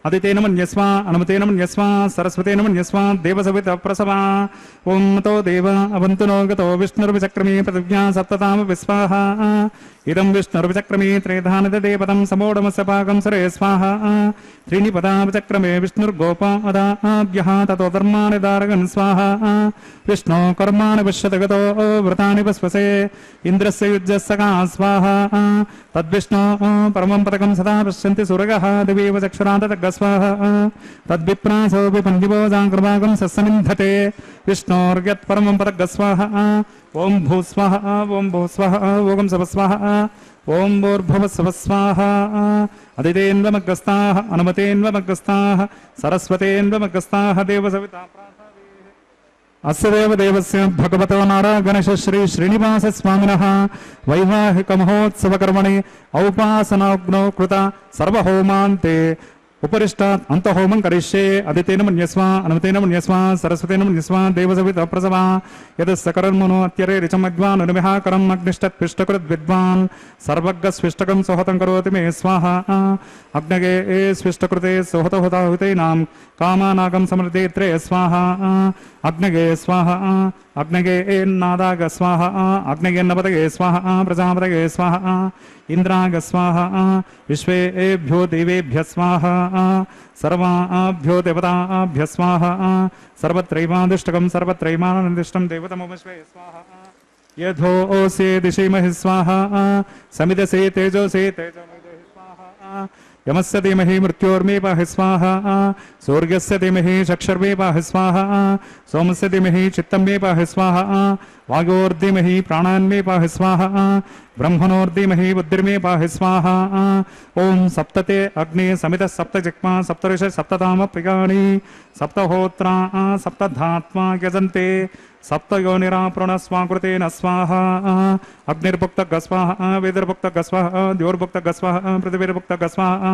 అదితేన మన్యస్వ అనుమతేన మన్యస్వ సరస్వతేన మన్యస్వ దేవసవిత ప్రసవ ఓం తో దేవ అవంతునో గతో విష్ణుర్విచక్రమీ పృథివ్యా సప్తతామ విస్వాహ ఇదం విష్ణుర్విచక్రమీ త్రేధానిదే పదం సమోఢమస్య పాకం సరే స్వాహ త్రీణి పదావిచక్రమే విష్ణుర్గోపాదాభ్యః తతో ధర్మాని దారగన్ స్వాహ విష్ణో కర్మాణి పశ్యత గతో వ్రతాని పస్వసే ఇంద్రస్య యుజ్యస్సగా స్వాహ తద్విష్ణో పరమం పదకం సదా పశ్యంతి సురగః దివేవ చక్షురాంతతగ్గ స్వాహ తద్విప్రాసోపి పండిభోజాంకృభాగం సస్సనింధతే విష్ణోర్యత్ పరమం పదగ్గ స్వాహ ఓం భూస్వాహ ఓం భూస్వాహ ఓం శవస్వాహ ఓం భూర్భువస్వస్వాహ అదితేన్వమగ్రస్తాః అనుమతేన్వమగ్రస్తాః సరస్వతేన్వమగ్రస్తాః దేవసవితా అస్య దేవదేవస్య భగవతో నారాగణేశ శ్రీ శ్రీనివాస స్వామినః వైవాహిక మహోత్సవ కర్మణి ఔపాసనాగ్నౌ కృత సర్వహోమాంతే ఉపరిష్టాత్ అంతహోమం కరిష్యే అదితేన మన్యస్వ అనుమతేన మన్యస్వ సరస్వతేన మన్యస్వ దేవసవిత ప్రసవ యదస్సకర్మణో అత్యరే రిచమగ్వాన్ అనుమిహాకరం అగ్నిష్టత్ పిష్టకృద్ విద్వాన్ సర్వజ్ఞ స్విష్టకం సుహతం కరోతి మే స్వాహ అగ్నగే ఏ స్విష్టకృతే సుహతహుతాహుతైనాం కామానాగం సమృద్ధేత్రే స్వాహ అగ్నగే స్వాహ అగ్నగే ఏన్నాదాగ స్వాహ అగ్నగేన్నపదగే స్వాహ ప్రజాపదగే స్వాహ ఇంద్రాగ స్వాహ విశ్వేభ్యో దేవేభ్య స్వాహ सर्वाभ्यो देवताभ्य स्वाहा सर्वत्रैवादिष्टकं सर्वत्रैवानन्दिष्टं देवतमोपस्वे स्वाहा यथोऽसि दिशीमहि स्वाहा समिदसे तेजोसे तेजोमहि स्वाहा यमस्य धीमहि मृत्योर्मे पाहि स्वाहा सूर्यस्य धीमहि चक्षुर्मे पाहि स्वाहा सोमस्य धीमहि चित्तं मे पाहि स्वाहा वागोर्धीमहि प्राणान्मे पाहि स्वाहा ब्रह्मणोर्धीमहि बुद्धिर्मे पाहि स्वाहा ओम सप्तते अग्नि समित सप्तजिह्वा सप्तऋष सप्तधाम प्रियाणि सप्तहोत्रा सप्तधात्मा यजन्ते सप्तयोनिराप्रण स्वाकृतेन स्वाहा अग्निर्भुक्तः स्वाहा वेदिर्भुक्तः स्वाहा द्योर्भुक्तः स्वाहा पृथिवीर्भुक्तः स्वाहा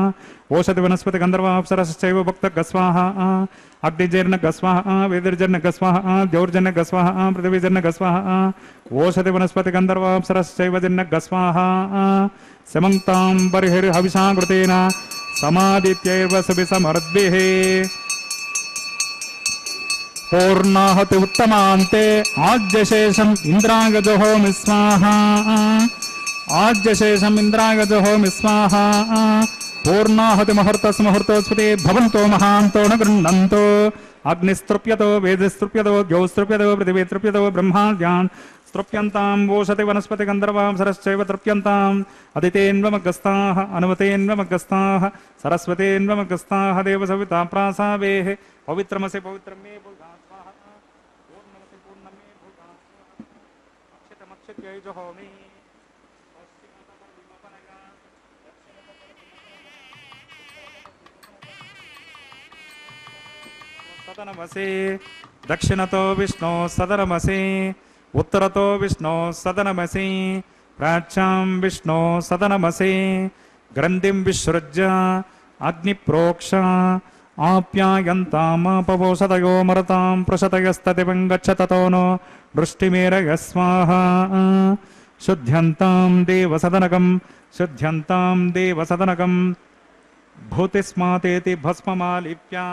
ओषधि वनस्पति गन्धर्वाप्सरश्चैव भुक्तः स्वाहा अग्निजर्नः स्वाहा वेदिर्जर्नः स्वाहा द्योर्जर्नः स्वाहा पृथिवीजर्नः स्वाहा ओषधि वनस्पति गन्धर्वाप्सरश्चैव जर्नः स्वाहा समन्तां बर्हिर्हविषा कृतेन समादित्यैव सुभिसमर्द्भिः पूर्णाहति उत्तमान्ते आज्यशेषम् इन्द्रागजहोमि स्वाहा आज्यशेषम् इन्द्रागजहोमि स्वाहा पूर्णाहति मुहूर्तस्मुहूर्तोस्पति भवन्तो महान्तो न गृह्णन्तो अग्निस्तृप्यतो वेदिस्तृप्यतो द्यौस्तृप्यतो पृथिवीस्तृप्यतो ब्रह्माद्यान् स्तृप्यन्ताम् ओषधि वनस्पति गन्धर्वाप्सरश्चैव तृप्यन्ताम् अदितेन्वमग्रस्ताः अनुमतेन्वमग्रस्ताः सरस्वतेन्वमग्रस्ताः देवसविता प्रासावेः पवित्रमसि पवित्रं मे भूता स्वाहा पूर्णमसि पूर्णं मे भूता स्वाहा अक्षतमक्षत्यै जहोमि सदनमसि दक्षिणतो विष्णो सदनमसि उत्तरतो विष्णो सदनमसि प्राच्यां विष्णो सदनमसि ग्रन्थिं विसृज्य अग्निप्रोक्ष आप्यायन्तामापवोषधयो मरतां प्रशतयस्ततिवं गच्छततो नो वृष्टिमेरय स्वाहा शुद्ध्यन्तां देवसदनकं भूतिस्मातेति भस्ममालिप्या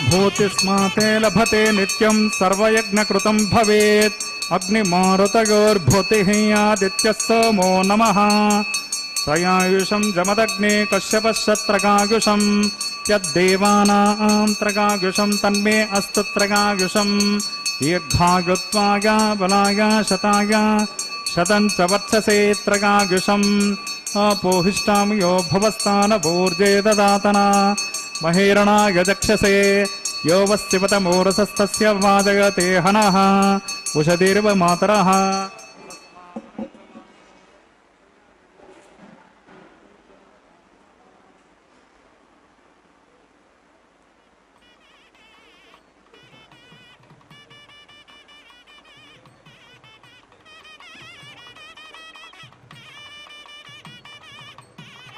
भूतिस्माते लभते नित्यं सर्वयज्ञकृतं भवेत् अग्निमारुतयोर्भूतिः आदित्यः सोमो नमः त्रयायुषं जमदग्ने कश्यपश्चत्रकायुषं यद्देवानां त्रकायुषं तन्मे अस्तु त्रकायुषं दीर्घायुत्वाय बलाय शताय शतं च वर्चसे त्रकायुषम् अपोहिष्टां यो भवस्तानभूर्जे ददातना महेरणाय जक्षसे यो वस्तिपतमोरसस्तस्य वाजयते हनः उषधीर्व मातरः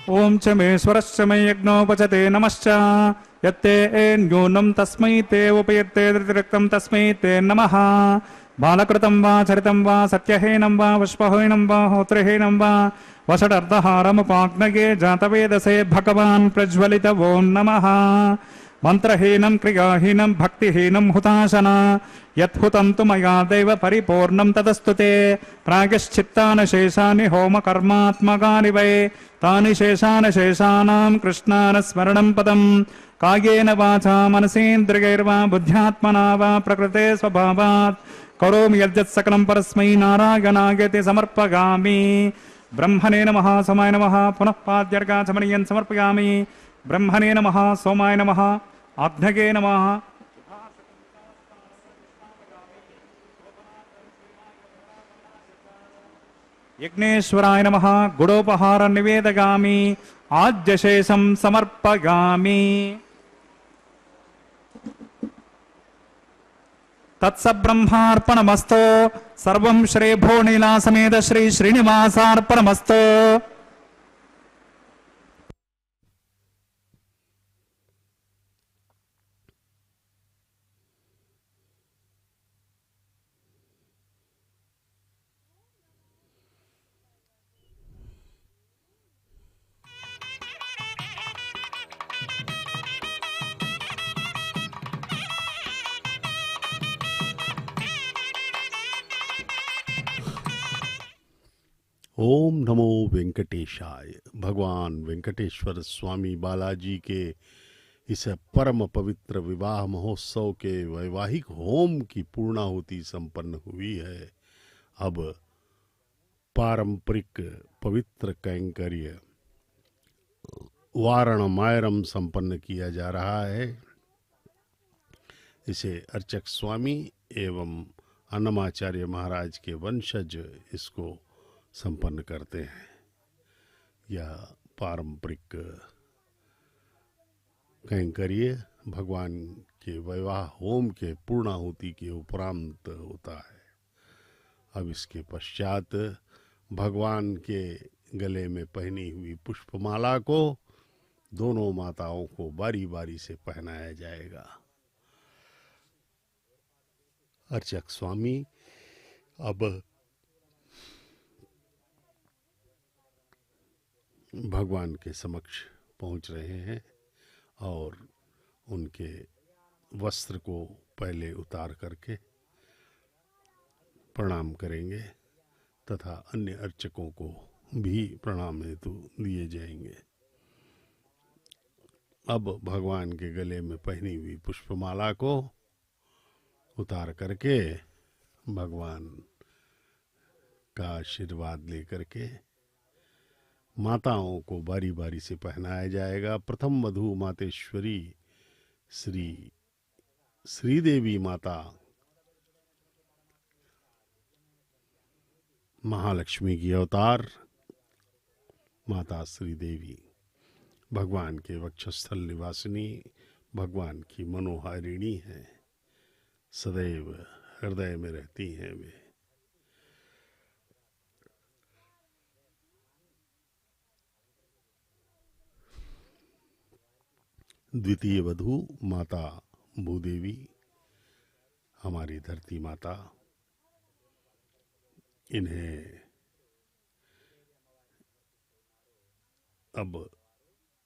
ओम च मेश्वरश्च मे यज्ञोपचते नमश्च यत्ते न्यूनं तस्मै ते उपयत्ते रक्तं तस्मै ते नमः बालकृतं वा चरितं वा सत्यहीनं वा पुष्पहीनं वा होत्रहीनं वा वषडर्धहारमुपाग्नये जातवेदसे भगवान् प्रज्वलित ओं नमः मंत्रहीनं क्रियाहीनं भक्तिहीनं हुताशना यत्हुतं तु मया दैव परिपूर्णं तदस्तु ते प्रागश्चित्तानि शेषानि होमकर्मात्मकानि वै तानि शेषानि शेषाणां कृष्णानुस्मरणं पदं कायेन वाचा मनसेन्द्रियैर्वा बुद्ध्यात्मना वा प्रकृते स्वभावात् करोमि यद्यत् सकलं परस्मै नारायणायति समर्पयामि ब्रह्मणे नमः सोमाय नमः पुनः पाद्यर्घाचमनीयं समर्पयामि ब्रह्मणे नमः सोमाय नमः आग्नये नमः यज्ञेश्वराय नमः गुडोपहार निवेदयामि आज्यशेषं समर्पयामि। तत्सब्रह्मार्पणमस्तु सर्वं श्री भोनीला समेत श्री श्रीनिवासार्पणमस्तु। ओम नमो वेंकटेशाय। भगवान वेंकटेश्वर स्वामी बालाजी के इस परम पवित्र विवाह महोत्सव के वैवाहिक होम की पूर्णाहुति संपन्न हुई है। अब पारंपरिक पवित्र कैंकर्य वारण मायरम संपन्न किया जा रहा है। इसे अर्चक स्वामी एवं अन्नमाचार्य महाराज के वंशज इसको संपन्न करते हैं। यह पारंपरिक कैंकर्य भगवान के विवाह होम के पूर्णाहुति के उपरांत होता है। अब इसके पश्चात भगवान के गले में पहनी हुई पुष्पमाला को दोनों माताओं को बारी बारी से पहनाया जाएगा। अर्चक स्वामी अब भगवान के समक्ष पहुंच रहे हैं और उनके वस्त्र को पहले उतार करके प्रणाम करेंगे तथा अन्य अर्चकों को भी प्रणाम हेतु दिए जाएंगे। अब भगवान के गले में पहनी हुई पुष्पमाला को उतार करके भगवान का आशीर्वाद लेकर के माताओं को बारी बारी से पहनाया जाएगा। प्रथम वधू मातेश्वरी श्री श्रीदेवी माता महालक्ष्मी की अवतार माता श्रीदेवी भगवान के वक्षस्थल निवासिनी, भगवान की मनोहारिणी है, सदैव हृदय में रहती हैं वे। द्वितीय वधू माता भूदेवी हमारी धरती माता, इन्हें अब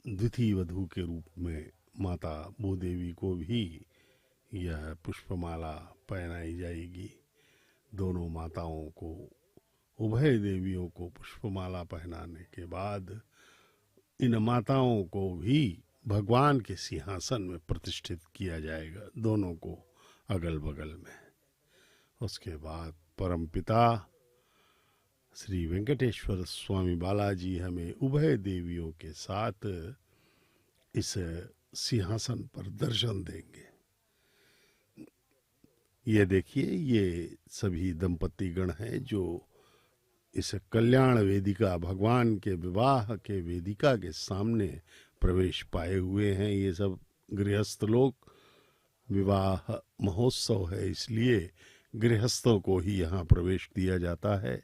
द्वितीय वधू के रूप में माता भूदेवी को भी यह पुष्पमाला पहनाई जाएगी। दोनों माताओं को, उभय देवियों को पुष्पमाला पहनाने के बाद इन माताओं को भी भगवान के सिंहासन में प्रतिष्ठित किया जाएगा, दोनों को अगल बगल में। उसके बाद परमपिता श्री वेंकटेश्वर स्वामी बालाजी हमें उभय देवियों के साथ इस सिंहासन पर दर्शन देंगे। ये देखिए, ये सभी दंपति गण हैं जो इस कल्याण वेदिका, भगवान के विवाह के वेदिका के सामने प्रवेश पाए हुए हैं। ये सब गृहस्थ लोग, विवाह महोत्सव है इसलिए गृहस्थों को ही यहाँ प्रवेश दिया जाता है।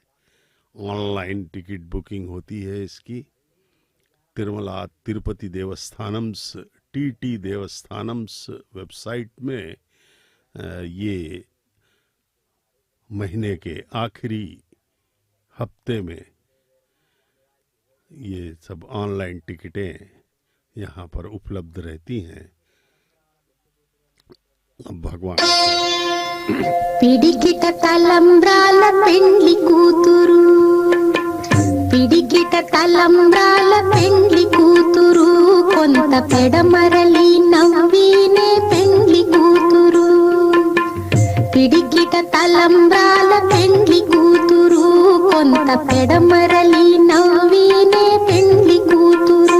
ऑनलाइन टिकट बुकिंग होती है इसकी। तिरुमला तिरुपति देवस्थानम्स TT देवस्थानम्स वेबसाइट में ये महीने के आखिरी हफ्ते में ये सब ऑनलाइन टिकटें यहाँ पर उपलब्ध रहती हैं। अब भगवान పిడికిట తలంబ్రాల పెండ్లి కూతురు, పిడికిట తలంబ్రాల పెండ్లి కూతురు, కొంత పెడమరలి నవ్వినే పెండ్లి కూతురు. పిడికిట తలంబ్రాల పెండ్లి కూతురు, కొంత పెడమరలి నవ్వినే పెండ్లి కూతురు.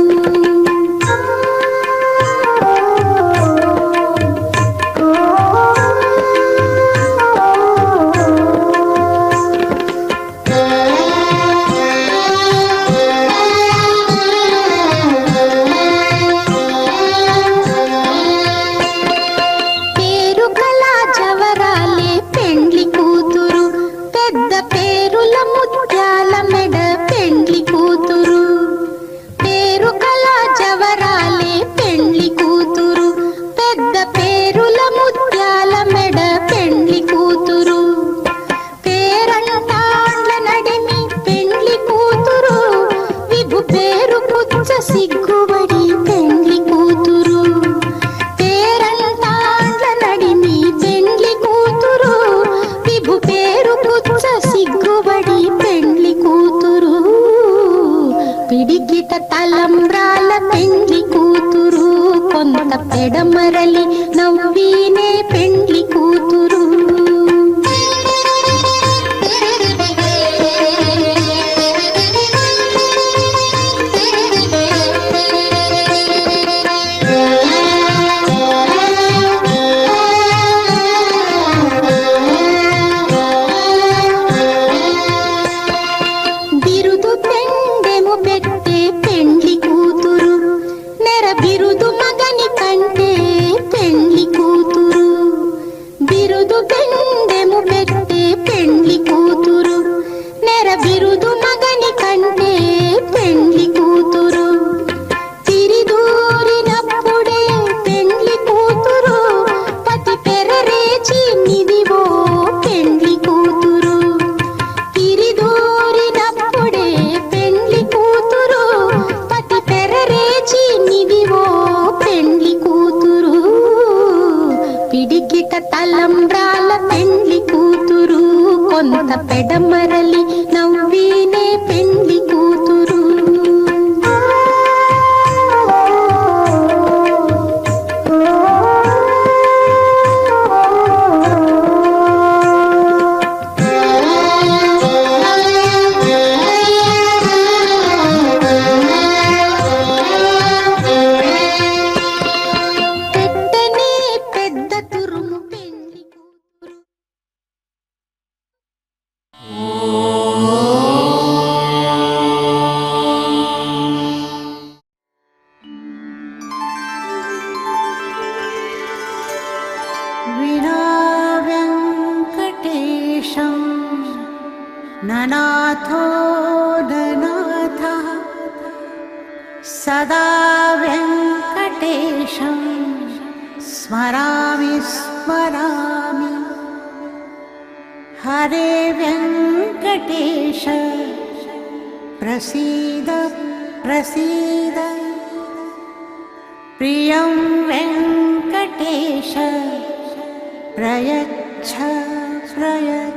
పెడమరలి నవ్వీనే పెండ్లి కూతురు బిరుదు పెండెము పెట్టే పెండ్లి కూతురు నెర బిరుదు మగని కంటే పెండ్లి కూతురు బిరుదు పెండెము పెట్టే పెండ్లి కూతురు నెర బిరుదు మగని కంటే పెండ్లి కూతురు తిరిదూరినప్పుడే పెండ్లి కూతురు పతి పెరరేచి నిదివో పెండ్లి కూతురు తిరిదూరినప్పుడే పెండ్లి కూతురు పతి పెరరేచి నిదివో పెండ్లి కూతురు పిడికిట తలంబ్రాల పెండ్లి కూతురు కొంత పెడమరలి నవ్వీనే పెండ్లి కూతురు పెట్టనే పెద్ద తురుము పెండ్లి కూతురు विना व्यङ्कटेशं ननाथो ननाथः सदा व्यङ्कटेशं स्मरामि स्मरामि हरे व्यङ्कटेश प्रसीद प्रसीद प्रियं वेङ्कटेश प्रयच्छ प्रयच्छ